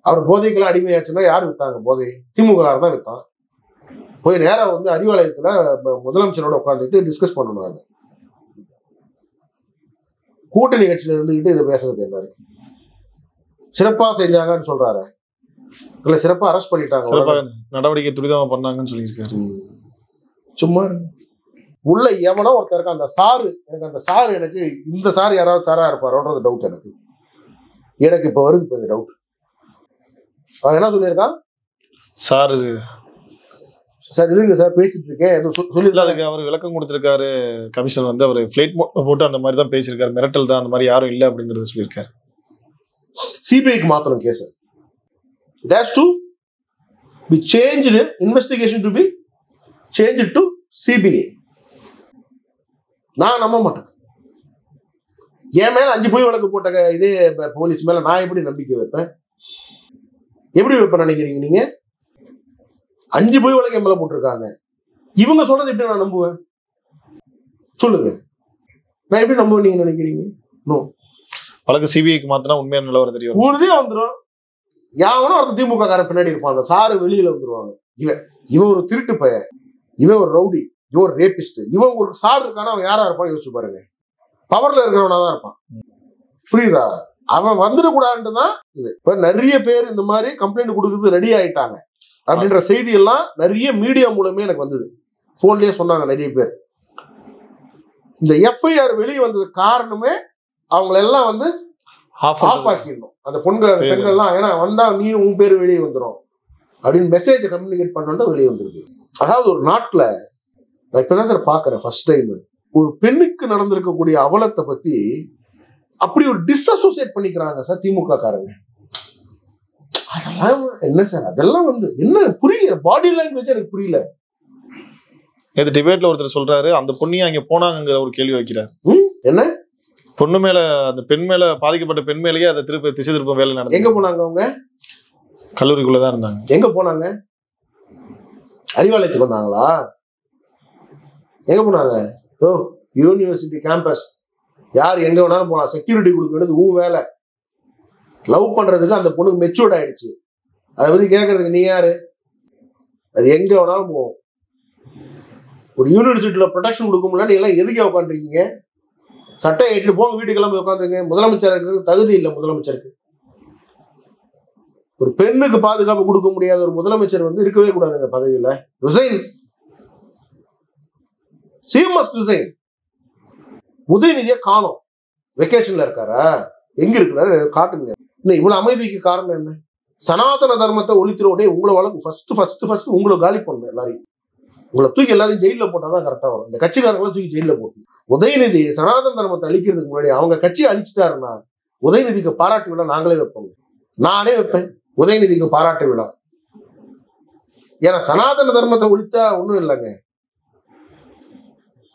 Speaker 1: அவர் போதைக்கெல்லாம் அடிமையாச்சுன்னா யார் வித்தாங்க? போதை திமுக தான் வித்தான். போய் நேரா வந்து அறிவாலயத்துல முதலமைச்சரோட உட்காந்துட்டு டிஸ்கஸ் பண்ணணும். அது கூட்டணி கட்சியில இருந்துகிட்டு இதை பேசுறது என்ன இருக்கு? சிறப்பா செஞ்சாங்கன்னு சொல்றாரு, இல்ல சிறப்பா அரெஸ்ட் பண்ணிட்டாங்க,
Speaker 2: நடவடிக்கை துரிதமா பண்ணாங்கன்னு சொல்லியிருக்காரு.
Speaker 1: சும்மா உள்ள எவனோ ஒருத்தர் இருக்க அந்த சாரு, எனக்கு அந்த சாரு, எனக்கு இந்த சார் யாராவது சாரா இருப்பாரோன்றது டவுட் எனக்கு இப்ப வருது. இப்ப டவுட் அவன் என்ன சொல்லியிருக்கான்?
Speaker 2: சார்
Speaker 1: இருங்க சார் பேசிட்டு இருக்கேன்
Speaker 2: சொல்லிடலாம். அதுக்கு அவர் விளக்கம் கொடுத்திருக்காரு. கமிஷனர் வந்து அவர் ஃபிளைட் போட்டு அந்த மாதிரி தான் பேசியிருக்காரு, மிரட்டல் தான், அந்த மாதிரி யாரும் இல்லை அப்படிங்கறத சொல்லியிருக்காரு.
Speaker 1: சிபிஐக்கு மாத்திரம் case. It has to be changed, investigation to be changed to CBI. நான் நம்ப மாட்டேன். என் மேல 5 பொய் வழக்கு போட்ட இதே போலீஸ் மேல நான் எப்படி நம்பிக்கை வைப்பேன்? எப்படி வைப்பேன் நினைக்கிறீங்க நீங்க? 5 பொய் வழக்கு என் மேல போட்டிருக்காங்க. இவங்க சொல்றது எப்படி நான் நம்புவேன்? சொல்லுங்க, நான் எப்படி நம்புவேன் நீங்க நினைக்கிறீங்க? நோ.
Speaker 2: வழக்கு சிபிஐக்கு மாத்தினா உண்மையான நிலவரம் தெரியும்,
Speaker 1: உறுதியா வந்துடும். யாவனும் ஒரு திமுக கார பின்னாடி இருப்பாங்க, சாரு வெளியில வந்துருவாங்க. இவன் ஒரு திருட்டு பையன், இவன் ஒரு ரவுடி, இவன் ஒரு ரேபிஸ்ட், இவன் ஒரு சார் இருக்கான, அவன் யாரா இருப்பான்னு யோசிச்சு பாருங்க. பவர்ல இருக்கிறவனா தான் இருப்பான். புரியுதா? அவன் வந்துடக்கூடாதுன்னு தான் இது. இப்ப நிறைய பேர் இந்த மாதிரி கம்ப்ளைண்ட் கொடுக்கறது ரெடி ஆயிட்டாங்க அப்படின்ற செய்தி எல்லாம் நிறைய மீடியா மூலமே எனக்கு வந்தது. போன்லயே சொன்னாங்க நிறைய பேர். இந்த எஃப்ஐஆர் வெளியே வந்தது காரணமே அவங்களெல்லாம் வந்து ஆஃப் ஆக்கிடணும். அந்த பெண்கள் எல்லாம், ஏன்னா வந்தா நீ உன் பேரு வெளியே வந்துடும் அப்படின்னு மெசேஜை கம்யூனிகேட் பண்ணா வெளியே வந்துருக்கு. அதாவது ஒரு நாட்டுல நான் இப்பதான் சார் பாக்குறேன் ஃபர்ஸ்ட் டைம் ஒரு பெண்ணுக்கு நடந்திருக்கக்கூடிய அவலத்தை பத்தி அப்படி ஒரு டிஸ்அசோசியேட் பண்ணிக்கிறாங்க சார் திமுக காரங்க. அதெல்லாம் என்ன சார்? அதெல்லாம் வந்து என்ன புரியல, பாடி லாங்குவேஜ் எனக்கு புரியல.
Speaker 2: இது டிபேட்ல ஒருத்தர் சொல்றாரு, அந்த பொண்ணியா அங்க போனாங்கிற ஒரு கேள்வி வைக்கிறார்.
Speaker 1: என்ன
Speaker 2: பொண்ணு மேல, அந்த பெண் மேல, பாதிக்கப்பட்ட பெண் மேலேயே அதை திசை திருப்ப வேலை நடந்து.
Speaker 1: எங்க போனாங்க அவங்க?
Speaker 2: கல்லூரிக்குள்ளதான் இருந்தாங்க.
Speaker 1: எங்க போனாங்க? அறிவாலயத்துக்கு வந்தாங்களா? எங்க போனாங்க? ஓ, யூனிவர்சிட்டி கேம்பஸ், யார் எங்க வேணாலும் போலாம், செக்யூரிட்டி கொடுக்க வேண்டியது உன் வேலை. லவ் பண்றதுக்கு அந்த பொண்ணுக்கு மெச்சூர்ட் ஆயிடுச்சு, அதை பத்தி கேட்கறதுக்கு நீ யாரு? அது எங்க வேணாலும் போவோம். ஒரு யூனிவர்சிட்டியில ப்ரொடெக்ஷன் கொடுக்க முடியல, நீ எல்லாம் எதுக்கே உட்காந்துருக்கீங்க? சட்டை ஏற்றிட்டு போங்க, வீட்டுக்கெல்லாம் போய் உட்காந்துருங்க. முதலமைச்சருக்கு தகுதி இல்லை. முதலமைச்சருக்கு ஒரு பெண்ணுக்கு பாதுகாப்பு கொடுக்க முடியாத ஒரு முதலமைச்சர் வந்து இருக்கவே கூடாதுங்க பதவியில. ரிசைன். CM must resign. உதயநிதியை காணோம். வெக்கேஷன்ல இருக்காரா? எங்க இருக்கிறாரு காட்டுங்க. இன்னும் இவ்வளவு அமைதிக்கு காரணம் என்ன? சனாதன தர்மத்தை ஒழித்துறோடே உங்களை வழக்கு ஃபர்ஸ்ட் உங்களை காலி பண்ணணும். எல்லாரையும் உங்களை தூக்கி எல்லாரையும் ஜெயில போட்டாதான் கரெக்டா வரும். இந்த கட்சிக்காரங்களை தூக்கி ஜெயில போட்டு உதயநிதி சனாதன தர்மத்தை அழிக்கிறதுக்கு முன்னாடி அவங்க கட்சியை அழிச்சிட்டாருன்னா உதயநிதிக்கு பாராட்டு விழா நாங்களே வைப்போம். நானே வைப்பேன் உதயநிதிக்கு பாராட்டு விழா. ஏன்னா சனாதன தர்மத்தை ஒழித்தா ஒண்ணும் இல்லைங்க.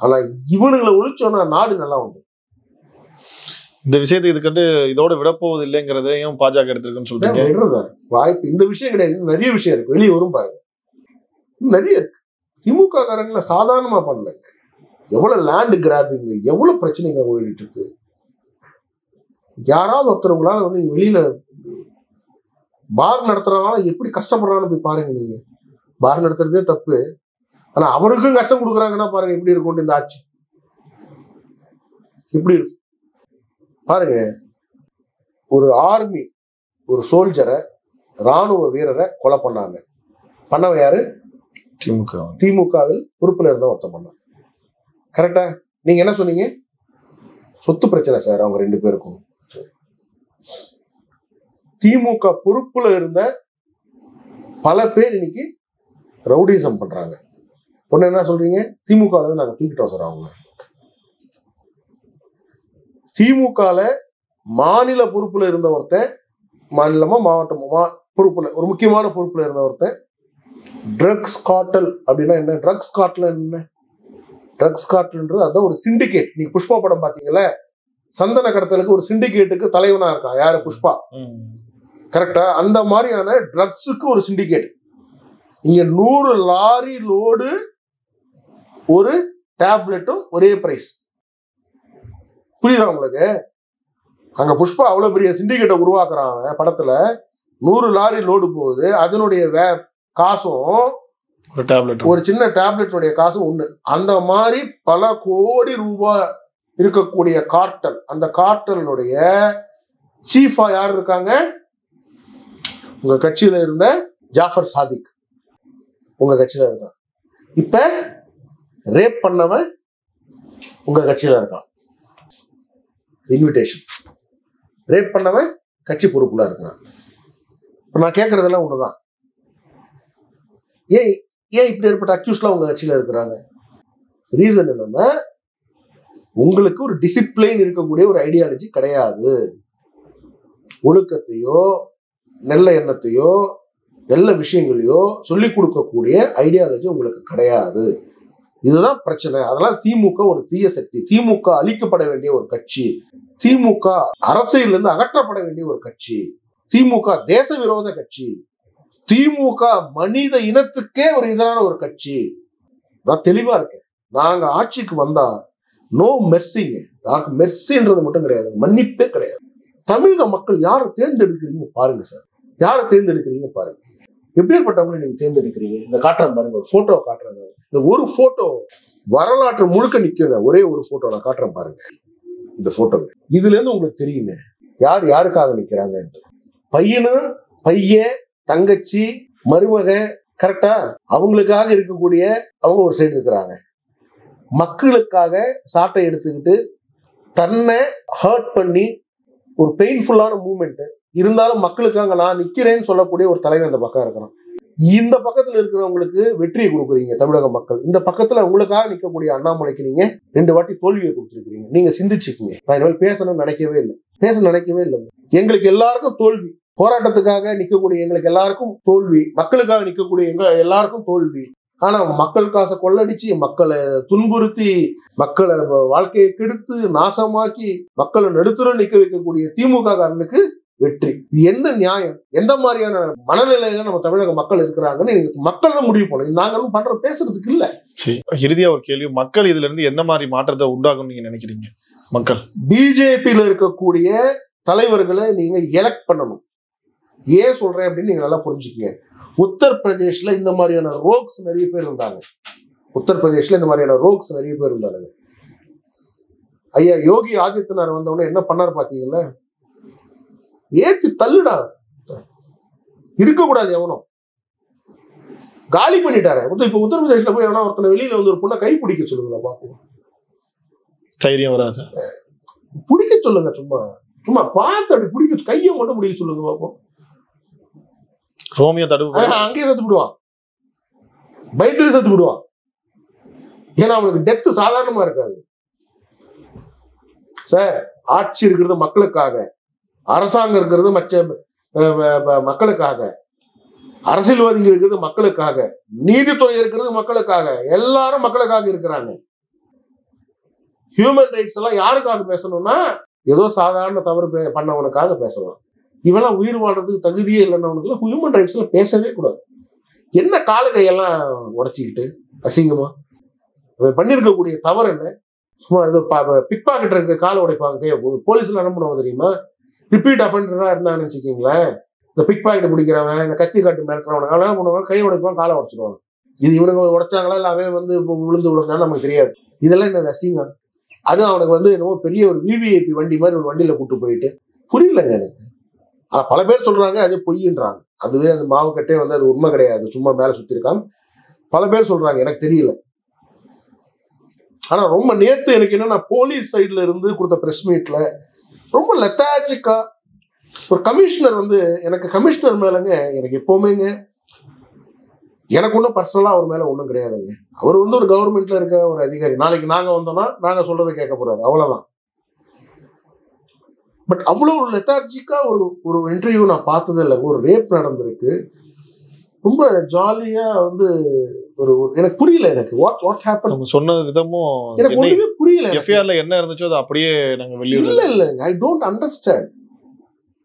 Speaker 1: ஆனா இவனுங்களை ஒழிச்சோன்னா நாடு நல்லா உண்டு.
Speaker 2: இந்த விஷயத்தை இதுக்கண்டு இதோட விடப்போவது இல்லைங்கிறதையும் பாஜக எடுத்திருக்குன்னு சொல்றீங்க.
Speaker 1: வாய்ப்பு இந்த விஷயம் கிடையாது. நிறைய விஷயம் இருக்கு, வெளியே வரும் பாருங்க. நிறைய இருக்கு. திமுக காரங்களை சாதாரணமா பண்ணல. எவ்வளவு லேண்ட் கிராபிங், எவ்வளவு பிரச்சனைங்க ஓடிட்டு இருக்கு. யாராவது ஒருத்தவங்களால வந்து வெளியில பார் நடத்துறவங்க எப்படி கஷ்டப்படுறான்னு போய் பாருங்க. நீங்க பார் நடத்துறதே தப்பு, ஆனா அவருக்கும் கஷ்டம் கொடுக்குறாங்கன்னா பாருங்க எப்படி இருக்கும் இந்த ஆட்சி. எப்படி இருக்கும் பாருங்க. ஒரு ஆர்மி, ஒரு சோல்ஜரை, ராணுவ வீரரை கொலை பண்ணாங்க. பண்ணவன் யாரு? திமுகவில் பொறுப்புல இருந்த ஒருத்தன் பண்ணான். கரெக்டா? நீங்க என்ன சொன்னீங்க? சொத்து பிரச்சனை சார் அவங்க ரெண்டு பேருக்கும். திமுக பொறுப்புல இருந்த பல பேர் இன்னைக்கு ரவுடிசம் பண்றாங்க. பொண்ணு என்ன சொல்றீங்க? திமுக நாங்க தூக்கிட்டோம் சார் அவங்க. திமுகல மாநில பொறுப்புல இருந்த ஒருத்தன், மாநிலமா மாவட்டமா பொறுப்புல ஒரு முக்கியமான பொறுப்புல இருந்த ஒருத்தன் ட்ரக்ஸ் கார்ட்டல் அப்படின்னா என்ன? ட்ரக்ஸ் கார்ட்டல் என்ன? ட்ரக்ஸ் கார்ட்டல்ன்றது அதான் ஒரு சிண்டிகேட். நீங்க புஷ்பா படம் பாத்தீங்கல்ல, சந்தன கடத்தலுக்கு ஒரு சிண்டிகேட்டுக்கு தலைவனா இருக்கான். யாரு? புஷ்பா. கரெக்டா? அந்த மாதிரியான ட்ரக்ஸுக்கு ஒரு சிண்டிகேட். இங்க 100 லாரி லோடு ஒரு டேப்லெட்டும் ஒரே பிரைஸ். புரியுதா உங்களுக்கு? அங்க புஷ்பா அவ்வளவு பெரிய சிண்டிகேட்டை உருவாக்குறாங்க படத்துல. 100 லாரி லோடு போகுது, அதனுடைய காசும் ஒரு சின்ன டேப்லெட்டுடைய காசும் ஒண்ணு. அந்த மாதிரி பல கோடி ரூபாய் இருக்கக்கூடிய கார்ட்டல். அந்த கார்ட்டலுடைய சீஃபா யார் இருக்காங்க? உங்க கட்சியில இருந்த ஜாஃபர் சாதிக் உங்க கட்சியில இருக்கான். இப்ப ரேப் பண்ணவன் உங்க கட்சியில இருக்கான். இன்விடேஷன். ரேப் பண்ணவன் கட்சி பொறுப்புல இருக்கிறான். நான் கேட்கறதெல்லாம் ஒண்ணுதான். ஏன் இப்படி ஏற்பட்ட அக்யூஸ்ட்லாம் உங்க கட்சியில இருக்கிறாங்க? ரீசன் என்னன்னா, உங்களுக்கு ஒரு டிசிப்ளின் இருக்கக்கூடிய ஒரு ஐடியாலஜி கிடையாது. ஒழுக்கத்தையோ நல்ல எண்ணத்தையோ நல்ல விஷயங்களையோ சொல்லிக் கொடுக்கக்கூடிய ஐடியாலஜி உங்களுக்கு கிடையாது. இதுதான் பிரச்சனை. அதனால திமுக ஒரு தீய சக்தி. திமுக அழிக்கப்பட வேண்டிய ஒரு கட்சி. திமுக அரசியல் இருந்து அகற்றப்பட வேண்டிய ஒரு கட்சி. திமுக தேச விரோத கட்சி. திமுக மனித இனத்துக்கே ஒரு எதிரான ஒரு கட்சி. நான் தெளிவா இருக்கேன். நாங்க ஆட்சிக்கு வந்தா நோ மெர்சிங்க. யாருக்கு மெர்சின்றது மட்டும் கிடையாது, மன்னிப்பே கிடையாது. தமிழக மக்கள் யாரை தேர்ந்தெடுக்கிறீங்க பாருங்க சார். யாரை தேர்ந்தெடுக்கிறீங்க பாருங்க. எப்படிப்பட்டவங்களை நீங்க தேர்ந்தெடுக்கிறீங்க? இந்த காட்டுறேன் பாருங்க, ஒரு போட்டோ காட்டுறாங்க. இந்த ஒரு போட்டோ வரலாற்று முழுக்க நிற்கிற ஒரே ஒரு போட்டோ நான் காட்டுறேன் பாருங்க. இந்த போட்டோ இதுல இருந்து உங்களுக்கு தெரியுங்க யார் யாருக்காக நிக்கிறாங்க. பையன், தங்கச்சி, மருமக, கரெக்டா? அவங்களுக்காக இருக்கக்கூடிய அவங்க ஒரு சைடு இருக்கிறாங்க. மக்களுக்காக சாட்டை எடுத்துக்கிட்டு தன்னை ஹர்ட் பண்ணி ஒரு பெயின்ஃபுல்லான மூமெண்ட் இருந்தாலும் மக்களுக்காக நான் நிக்கிறேன்னு சொல்லக்கூடிய ஒரு தலைவர் அந்த பக்கம் இருக்கிறான். இந்த பக்கத்துல இருக்கிறவங்களுக்கு வெற்றியை கொடுக்குறீங்க தமிழக மக்கள். இந்த பக்கத்துல உங்களுக்காக நிற்கக்கூடிய அண்ணாமலைக்கு நீங்க 2 வாட்டி தோல்வியை கொடுத்துருக்கீங்க. நீங்க சிந்திச்சுக்கீங்க. நான் இனிமேல் பேசணும்னு நினைக்கவே இல்லை. எங்களுக்கு எல்லாருக்கும் தோல்வி. போராட்டத்துக்காக நிற்கக்கூடிய எங்களுக்கு எல்லாருக்கும் தோல்வி. மக்களுக்காக நிற்கக்கூடிய எங்க எல்லாருக்கும் தோல்வி. ஆனா மக்கள் காசை கொள்ளடிச்சு, மக்களை துன்புறுத்தி, மக்களை வாழ்க்கையை கெடுத்து நாசமாக்கி, மக்களை நடுத்தர நிக்க வைக்கக்கூடிய திமுக காரனுக்கு வெற்றி. என்ன நியாயம்? எந்த மாதிரியான மனநிலையில நம்ம தமிழக மக்கள் இருக்கிறாங்கன்னு நீங்க மக்கள் தான் முடிவு பண்ணணும். நாங்களும் பண்ற பேசுறதுக்கு இல்ல.
Speaker 2: இறுதியா ஒரு கேள்வி, மக்கள் இதுல இருந்து என்ன மாதிரி மாற்றத்தை உண்டாகும் நீங்க நினைக்கிறீங்க? மக்கள்
Speaker 1: பிஜேபியில இருக்கக்கூடிய தலைவர்களை நீங்க எலெக்ட் பண்ணணும். ஏன் சொல்றேன் அப்படின்னு நீங்க நல்லா புரிஞ்சுக்கங்க. உத்தரப்பிரதேஷ்ல இந்த மாதிரியான ரோக்ஸ் நிறைய பேர் இருந்தாங்க. ஐயா யோகி ஆதித்யநாத் வந்தவொடனே என்ன பண்ணாரு பாத்தீங்கல்ல? ஏத்தி தள்ளுடா, இருக்கக்கூடாது எவனும், காலி பண்ணிட்டாரு. இப்ப உத்தரப்பிரதேஷ்ல போய் எவனா ஒருத்தனை வெளியில வந்து ஒரு பொண்ணை கை பிடிக்க சொல்லுங்களா பாப்போம்.
Speaker 2: தைரியம் வராது.
Speaker 1: பிடிக்க சொல்லுங்க, சும்மா சும்மா பார்த்து அப்படி பிடிக்க, கையை மட்டும் பிடிக்க சொல்லுங்க பாப்போம்.
Speaker 2: ரோமியோ தடுப்பு
Speaker 1: அங்கேயே செத்து விடுவான், பயத்துல செத்து விடுவான். ஏன்னா அவனுக்கு டெத்து சாதாரணமா இருக்காது சார். ஆட்சி இருக்கிறது மக்களுக்காக, அரசாங்கம் இருக்கிறது மக்களுக்காக, அரசியல்வாதிகள் இருக்கிறது மக்களுக்காக, நீதித்துறை இருக்கிறது மக்களுக்காக, எல்லாரும் மக்களுக்காக இருக்கிறாங்க. ஹியூமன் ரைட்ஸ் எல்லாம் யாருக்காக பேசணும்னா ஏதோ சாதாரண தவறு பண்ணவனுக்காக பேசலாம். இவெல்லாம் உயிர் வாழ்றதுக்கு தகுதியே இல்லைன்னவனுக்குல ஹியூமன் ரைட்ஸ்ல பேசவே கூடாது. என்ன கால கையெல்லாம் உடைச்சிக்கிட்டு அசிங்கமா பண்ணிருக்கக்கூடிய தவறு என்ன? சும்மா ஏதோ பிக் பாக்கெட் இருக்க காலை உடைப்பாங்க. போலீஸ்ல என்ன பண்ணுவாங்க தெரியுமா? ரிப்பீட் அஃபெண்டரா இருந்தாங்கன்னு வச்சுக்கீங்களேன், இந்த பிக் பாக்கெட் பிடிக்கிறவன், இந்த கத்தி காட்டு மிரட்டுறவனுக்கு என்ன பண்ணுவாங்க? கையை உடைப்பாங்க, காலை உடைச்சிடுவாங்க. இது இவனுங்க உடைச்சாங்களா இல்லை அவன் வந்து விழுந்து விழுந்தான்னு நமக்கு தெரியாது. இதெல்லாம் என்ன அசிங்கம்? அதுவும் அவனுக்கு வந்து என்னவோ பெரிய ஒரு விவிஐபி வண்டி மாதிரி ஒரு வண்டியில கூட்டு போயிட்டு, புரியலங்க எனக்கு. ஆனா பல பேர் சொல்றாங்க அது பொய்ன்றாங்க. அதுவே அந்த மாவு கட்டே வந்து அது உண்மை கிடையாது, சும்மா மேல சுத்தி இருக்காங்க பல பேர் சொல்றாங்க, எனக்கு தெரியல. ஆனா ரொம்ப நேத்து எனக்கு என்னன்னா, போலீஸ் சைட்ல இருந்து கொடுத்த பிரஸ் மீட்ல ரொம்ப லெத்தாஜிக்கா ஒரு கமிஷனர் வந்து, எனக்கு கமிஷனர் மேலங்க எனக்கு எப்பவுமேங்க எனக்கு ஒன்றும் பர்சனலா அவர் மேல ஒன்றும் கிடையாதுங்க. அவர் வந்து ஒரு கவர்மெண்ட்ல இருக்க ஒரு அதிகாரி. நாளைக்கு நாங்க வந்தோம்னா நாங்க சொல்றதை கேட்க போறாரு, அவ்வளவுதான். பட் அவ்வளவு ஒரு லெத்தார்ஜிக்கா ஒரு இன்டர்வியூ நான் பார்த்தது இல்லை. ஒரு ரேப் நடந்திருக்கு, ரொம்ப ஜாலியா வந்து ஒரு எனக்கு புரியல. எனக்கு வாட் ஹேப்பன்
Speaker 2: சொன்ன விதமும்
Speaker 1: எனக்கு ஒண்ணுமே புரியல.
Speaker 2: எஃப்ஐஆர்ல என்ன இருந்துச்சோ அது அப்படியே நாங்க வெளியில
Speaker 1: இல்ல I don't understand.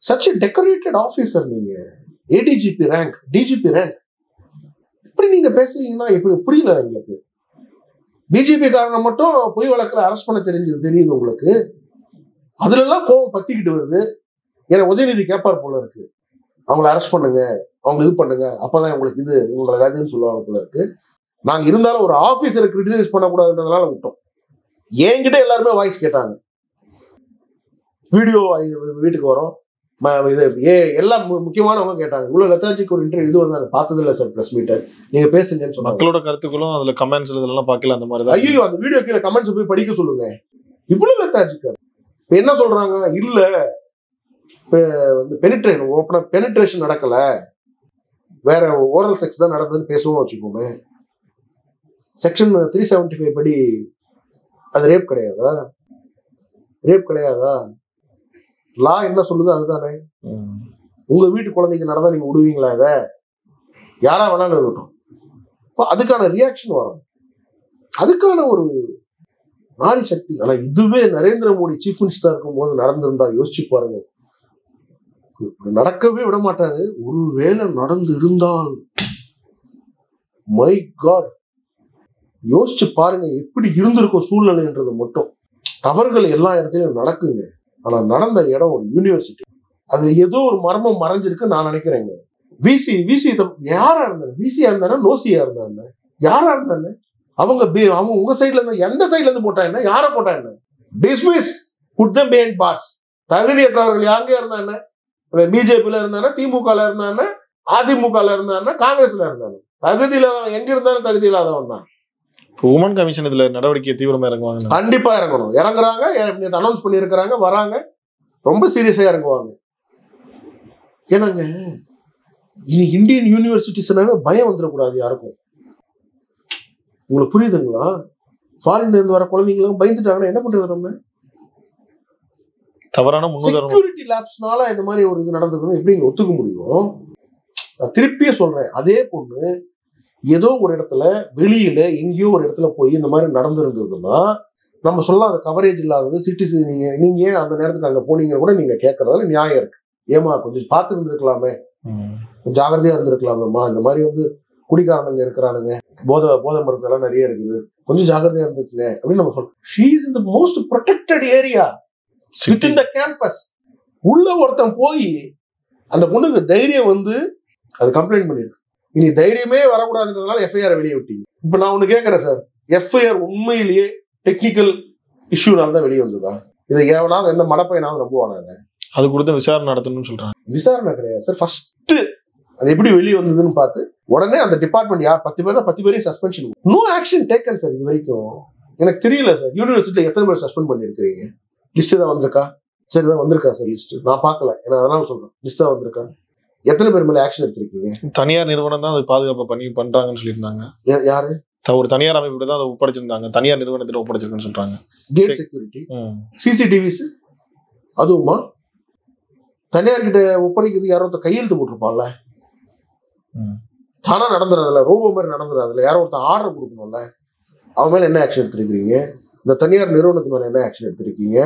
Speaker 1: Such a decorated officer நீங்க, ஏடிஜிபி ரேங்க், டிஜிபி ரேங்க், இப்படி நீங்க பேசுறீங்கன்னா எப்படி? புரியல எங்களுக்கு. பிஜேபி காரணம் மட்டும் பொய் வழக்குல அரெஸ்ட் பண்ண தெரியுது உங்களுக்கு. அதுல எல்லாம் கோபம் பத்திக்கிட்டு வருது. ஏன்னா உதயநிதி கேட்பார் போல இருக்கு, அவங்களை அரெஸ்ட் பண்ணுங்க, அவங்க இது பண்ணுங்க, அப்பதான் உங்களுக்கு இது உங்களுக்கு அதுன்னு சொல்லுவாங்க போல இருக்கு. நாங்க இருந்தாலும் ஒரு ஆபீசரை கிரிட்டிசைஸ் பண்ணக்கூடாதுன்றதுனால விட்டோம். என்கிட்ட எல்லாருமே வாய்ஸ் கேட்டாங்க, வீடியோ வீட்டுக்கு வரோம், இது எல்லாம் முக்கியமானவங்க கேட்டாங்க. இவ்வளவு லெத்தாஜிக்கு ஒரு இன்டர்வியூ இது வந்து பார்த்தது இல்லை சார், பிரஸ் மீட்டர் நீங்க பேசுங்கன்னு சொன்னாங்க. மக்களோட கருத்துக்களும் அதுல கமெண்ட்ஸ் இதெல்லாம் பார்க்கல அந்த மாதிரி தான். ஐயோ அந்த வீடியோ கீழே கமெண்ட்ஸ் போய் படிக்க சொல்லுங்க. இவ்வளவு லெத்தாஜிக்கா இப்ப என்ன சொல்றாங்க? இல்ல பெனிட்ரேஷன் நடக்கல, வேற ஓரல் செக்ஸ் தான் நடந்ததுன்னு பேசுவோம் வச்சுக்கோமே. செக்ஷன் 375 படி அது ரேப் கிடையாதா? ரேப் கிடையாதா? லா என்ன சொல்லுது அதுதானே. உங்க வீட்டு குழந்தைக்கு நடந்தா நீங்க விடுவீங்களா? இத யாரா வேணாலும் இருக்கட்டும். அதுக்கான ரியாக்ஷன் வரும், அதுக்கான ஒரு நாரி சக்தி. ஆனா இதுவே நரேந்திர மோடி சீஃப் மினிஸ்டர் இருக்கும் போது நடந்திருந்தா யோசிச்சு பாருங்க. நடக்கவே விட மாட்டாரு. ஒருவேளை நடந்து இருந்தால் மை காட், யோசிச்சு பாருங்க எப்படி இருந்திருக்கும் சூழ்நிலைன்றது. மட்டும் தவறுகள் எல்லா இடத்துலயும் நடக்குங்க. ஆனா நடந்த இடம் ஒரு யூனிவர்சிட்டி, அது ஏதோ ஒரு மர்மம் மறைஞ்சிருக்கு நான் நினைக்கிறேங்க. விசி யாரா இருந்தாங்க? விசியா இருந்தானே, நோசியா இருந்தாங்க, யாரா இருந்தாங்க? அவங்க உங்க சைட்ல இருந்து எந்த சைட்ல இருந்து போட்டா என்ன, யார போட்டா என்ன? Dismiss, put them behind bars. தகுதியற்றவர்கள் யாங்க இருந்தா என்ன? பிஜேபியில இருந்தானே, திமுகல இருந்தானே, அதிமுகல இருந்தானே, காங்கிரஸ்ல இருந்தானே. தகுதி இல்லாதவன் எங்க இருந்தாலும் தகுதி இல்லாதவன் தான்.
Speaker 2: உமன் கமிஷன் இதுல நடவடிக்கை தீவிரமா இறங்குவாங்க. கண்டிப்பா
Speaker 1: இறங்கணும், இறங்குறாங்க, அனௌன்ஸ் பண்ணிருக்கிறாங்க, வராங்க, ரொம்ப சீரியஸா இறங்குவாங்க. ஏன்னாங்க இனி இந்தியன் யூனிவர்சிட்டிஸ்னாவே பயம் வந்துடக்கூடாது யாருக்கும். உங்களுக்கு புரியுதுங்களா? ஃபாரின்ல இருந்து வர குழந்தைங்களும் பயந்துட்டாங்கன்னா என்ன பண்றது? நம்ம தவறான செக்யூரிட்டி லேப்ஸ்னால இந்த மாதிரி ஒரு இது நடந்ததுன்னு எப்படி இங்க ஒத்துக்க முடியும்? நான் திருப்பியே சொல்றேன், அதே பொண்ணு ஏதோ ஒரு இடத்துல வெளியில எங்கேயோ ஒரு இடத்துல போய் இந்த மாதிரி நடந்திருந்ததுன்னா நம்ம சொல்லலாம் அது கவரேஜ் இல்லாதது, சிட்டிசன் நீங்க ஏன் அந்த நேரத்துக்கு அங்க போனீங்க கூட நீங்க கேட்கறதுல நியாயம் இருக்கு. ஏமா கொஞ்சம் பார்த்து இருந்திருக்கலாமே, கொஞ்சம் ஜாகிரதையா இருந்திருக்கலாமேம்மா, இந்த மாதிரி வந்து குடிக்காரனுங்க இருக்கிறானுங்க, போதை மருந்து எல்லாம் நிறைய இருக்குது, கொஞ்சம் ஜாகிரதையா இருந்துக்குங்க அப்படின்னு நம்ம சொல்றோம். She is in the most protected area within the campus. உள்ள ஒருத்தன் போய் அந்த பொண்ணுக்கு தைரியம் வந்து அது கம்ப்ளைண்ட் பண்ணிருக்கு. இனி தைரியமே வரக்கூடாதுன்றதுனால எஃப்ஐஆர் வெளியே விட்டீங்க. இப்ப நான் ஒண்ணு கேட்கறேன் சார், எஃப்ஐஆர் உண்மையிலேயே டெக்னிக்கல் இஷ்யூனால தான் வெளியே வந்ததா? இதை ஏவனாவது எந்த மடப்பையனாவது நம்புவானாங்க? அது கொடுத்து விசாரணை நடத்தணும்னு சொல்றாங்க. விசாரணை கிடையாது சார். ஃபர்ஸ்ட் அது எப்படி வெளியே வந்ததுன்னு பார்த்து உடனே அந்த டிபார்ட்மெண்ட் யார் 10 பேர் 10 பேரையும் suspension. No action taken sir. இது வரைக்கும் எனக்கு தெரியல சார். யூனிவர்சிட்டியில எத்தனை பேர் சஸ்பெண்ட் பண்ணிருக்கீங்க? லிஸ்ட் தான் வந்திருக்கா? சரி தான் வந்திருக்கா சார் லிஸ்ட்? நான் பார்க்கல, ஏன்னா அதனால சொல்றேன். லிஸ்ட் தான் வந்திருக்கா? எத்தனை பேர் மேல ஆக்ஷன் எடுத்திருக்கீங்க? தனியார் நிறுவனம் தான் அது பாதுகாப்பு பண்றாங்கன்னு சொல்லியிருந்தாங்க. யாரு? ஒரு தனியார் அமைப்பு தான் அதை ஒப்படைச்சிருந்தாங்க. தனியார் நிறுவனத்தில் ஒப்படைச்சிருக்குன்னு சொல்றாங்க. கேட் செக்யூரிட்டி, சிசிடிவிஸ், அதுவுமா தனியார் கிட்ட ஒப்படைக்கிறது யாரோ ஒருத்தர் கையெழுத்து போட்டிருப்பான்ல, தானா நடந்துறதுல, ரோபோ மாதிரி நடந்துறதுல யாரோ ஒருத்தர் ஆர்டர் கொடுக்கணும்ல, அவன் மேல என்ன ஆக்ஷன் எடுத்திருக்கீங்க? இந்த தனியார் நிறுவனத்து மேல என்ன ஆக்ஷன் எடுத்திருக்கீங்க?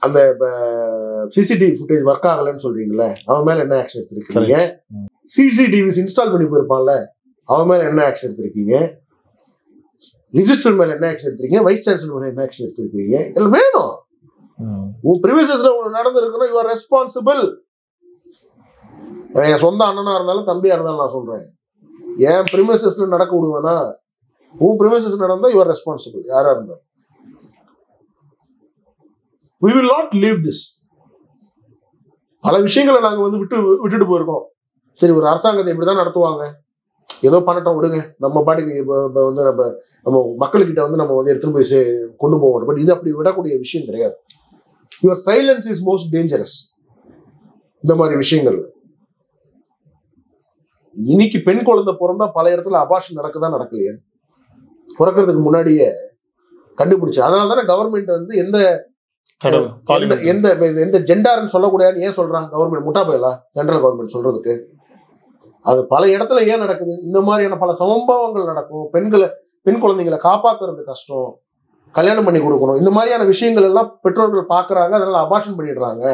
Speaker 1: அந்த சிசிடிவி ஃபுட்டேஜ் ஒர்க் ஆகலன்னு சொல்றீங்களே, அவன் மேல என்ன ஆக்ஷன் எடுத்திருக்கீங்க? சிசிடிவிஸ் இன்ஸ்டால் பண்ணி போயிருப்பான்ல, அவன் மேல என்ன ஆக்ஷன் எடுத்திருக்கீங்க? ரிஜிஸ்டர் மேல என்ன ஆக்ஷன் எடுத்திருக்கீங்க? வைஸ் சான்சலர் மேல என்ன ஆக்ஷன் எடுத்திருக்கீங்க? எல்லாம் வேணும். உன் பிரிமிசஸ்ல ஒண்ணு நடந்திருக்குன்னா யூ ஆர் ரெஸ்பான்சிபிள். என் சொந்த அண்ணனா இருந்தாலும் தம்பியா இருந்தாலும் நான் சொல்றேன், என் பிரிமிசஸ்ல நடக்க விடுவேனா? உன் பிரிமிசஸ் நடந்தா யூ ஆர் ரெஸ்பான்சிபிள், யாரா இருந்தா. We will not leave this. பல விஷயங்களை நாங்க வந்து விட்டுட்டு போயிருக்கோம். சரி, ஒரு அரசாங்கத்தை இப்படிதான் நடத்துவாங்க, ஏதோ பண்ணட்டும் விடுங்க, நம்ம பாட்டுக்கு வந்து நம்ம மக்கள்கிட்ட வந்து நம்ம வந்து எடுத்துன்னு போய் கொண்டு போவோம். பட் இது அப்படி விடக்கூடிய விஷயம் கிடையாது. Your silence is most dangerous. இந்த மாதிரி விஷயங்கள் இன்னைக்கு பெண் குழந்தை பிறந்தா பல இடத்துல அபார்ஷன் நடக்குதா நடக்கலையா? பிறக்கிறதுக்கு முன்னாடியே கண்டுபிடிச்சு. அதனால தானே கவர்மெண்ட் வந்து எந்த ஜெண்டார்னு சொல்லக்கூடாதுன்னு ஏன் சொல்றாங்க? கவர்மெண்ட் முட்டா போயிடலாம் சென்ட்ரல் கவர்மெண்ட் சொல்றதுக்கு. அது பல இடத்துல ஏன் நடக்குது? இந்த மாதிரியான பல சம்பவங்கள் நடக்கும். பெண் குழந்தைங்களை காப்பாத்துறது கஷ்டம், கல்யாணம் பண்ணி கொடுக்கணும், இந்த மாதிரியான விஷயங்கள் எல்லாம் பெற்றோர்கள் பாக்குறாங்க. அதனால அபார்ஷன் பண்ணிடுறாங்க.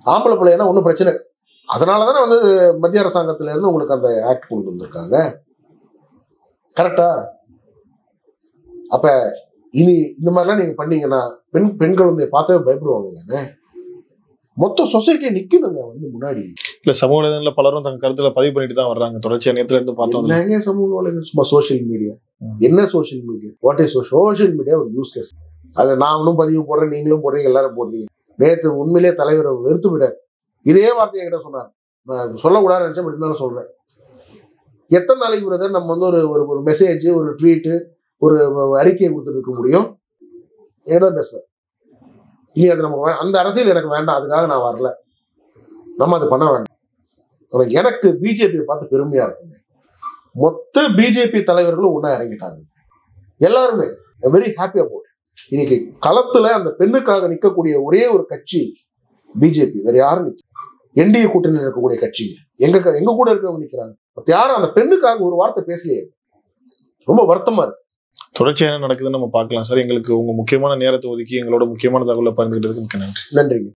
Speaker 1: ஆம்பளை பிள்ளைன்னா ஒன்றும் பிரச்சனை. அதனாலதானே வந்து மத்திய அரசாங்கத்துல இருந்து உங்களுக்கு அந்த ஆக்ட் கொண்டு வந்திருக்காங்க. கரெக்டா? அப்ப இனி இந்த மாதிரிலாம் நீங்க பண்ணீங்கன்னா பெண் குழந்தைய பார்த்தே பயப்படுவாங்க. மொத்த சொசைட்டியை நிக்கணுங்க வந்து முன்னாடி. இல்ல சமூக வலைதளத்துல பலரும் தங்க கருத்துல பதிவு பண்ணிட்டு தான் வர்றாங்க. தொடர்ச்சியா நேரத்துல இருந்து பார்த்தோம். சமூக வலைதளம் சும்மா சோசியல் மீடியா. என்ன social media? What is social media? ஒரு யூஸ்லெஸ். அதை நானும் பதிவு போடுறேன், நீங்களும் போடுறீங்க, எல்லாரும் போடுறீங்க. நேற்று உண்மையிலேயே தலைவர் வெறுத்து விட இதே வார்த்தையை கிட்ட சொன்னார். நான் சொல்லக்கூடாதுன்னு நினைச்சேன், இருந்தாலும் சொல்றேன். எத்தனை நாளைக்கு பிரதர் நம்ம வந்து ஒரு மெசேஜ், ஒரு ட்வீட்டு, ஒரு அறிக்கையை கொடுத்துட்டு இருக்க முடியும்? என்னதான் பேசுவேன். இனி அது நமக்கு அந்த அரசியல் எனக்கு வேண்டாம், அதுக்காக நான் வரல, நம்ம அது பண்ண வேண்டாம். எனக்கு பிஜேபியை பார்த்து பெருமையா இருக்குங்க. மொத்த பிஜேபி தலைவர்களும் ஒன்னா இறங்கிட்டாங்க. எல்லாருமே வெரி ஹாப்பி அபவுட். இன்னைக்கு களத்துல அந்த பெண்ணுக்காக நிற்கக்கூடிய ஒரே ஒரு கட்சி பிஜேபி. வேற யாரும் நிற்க. என்டிஏ கூட்டணியில் இருக்கக்கூடிய கட்சிங்க எங்க கூட இருக்கவங்க நிற்கிறாங்க. யாரும் அந்த பெண்ணுக்காக ஒரு வார்த்தை பேசலையே. ரொம்ப வருத்தமா இருக்கு. தொடர்ச்சியா என்ன நடக்குதுன்னு நம்ம பார்க்கலாம் சார். எங்களுக்கு உங்க முக்கியமான நேரத்தை ஒதுக்கி எங்களோட முக்கியமான தகவலை பகிர்ந்துக்கிட்டதுக்கு மிக்க நன்றி. நன்றிங்க.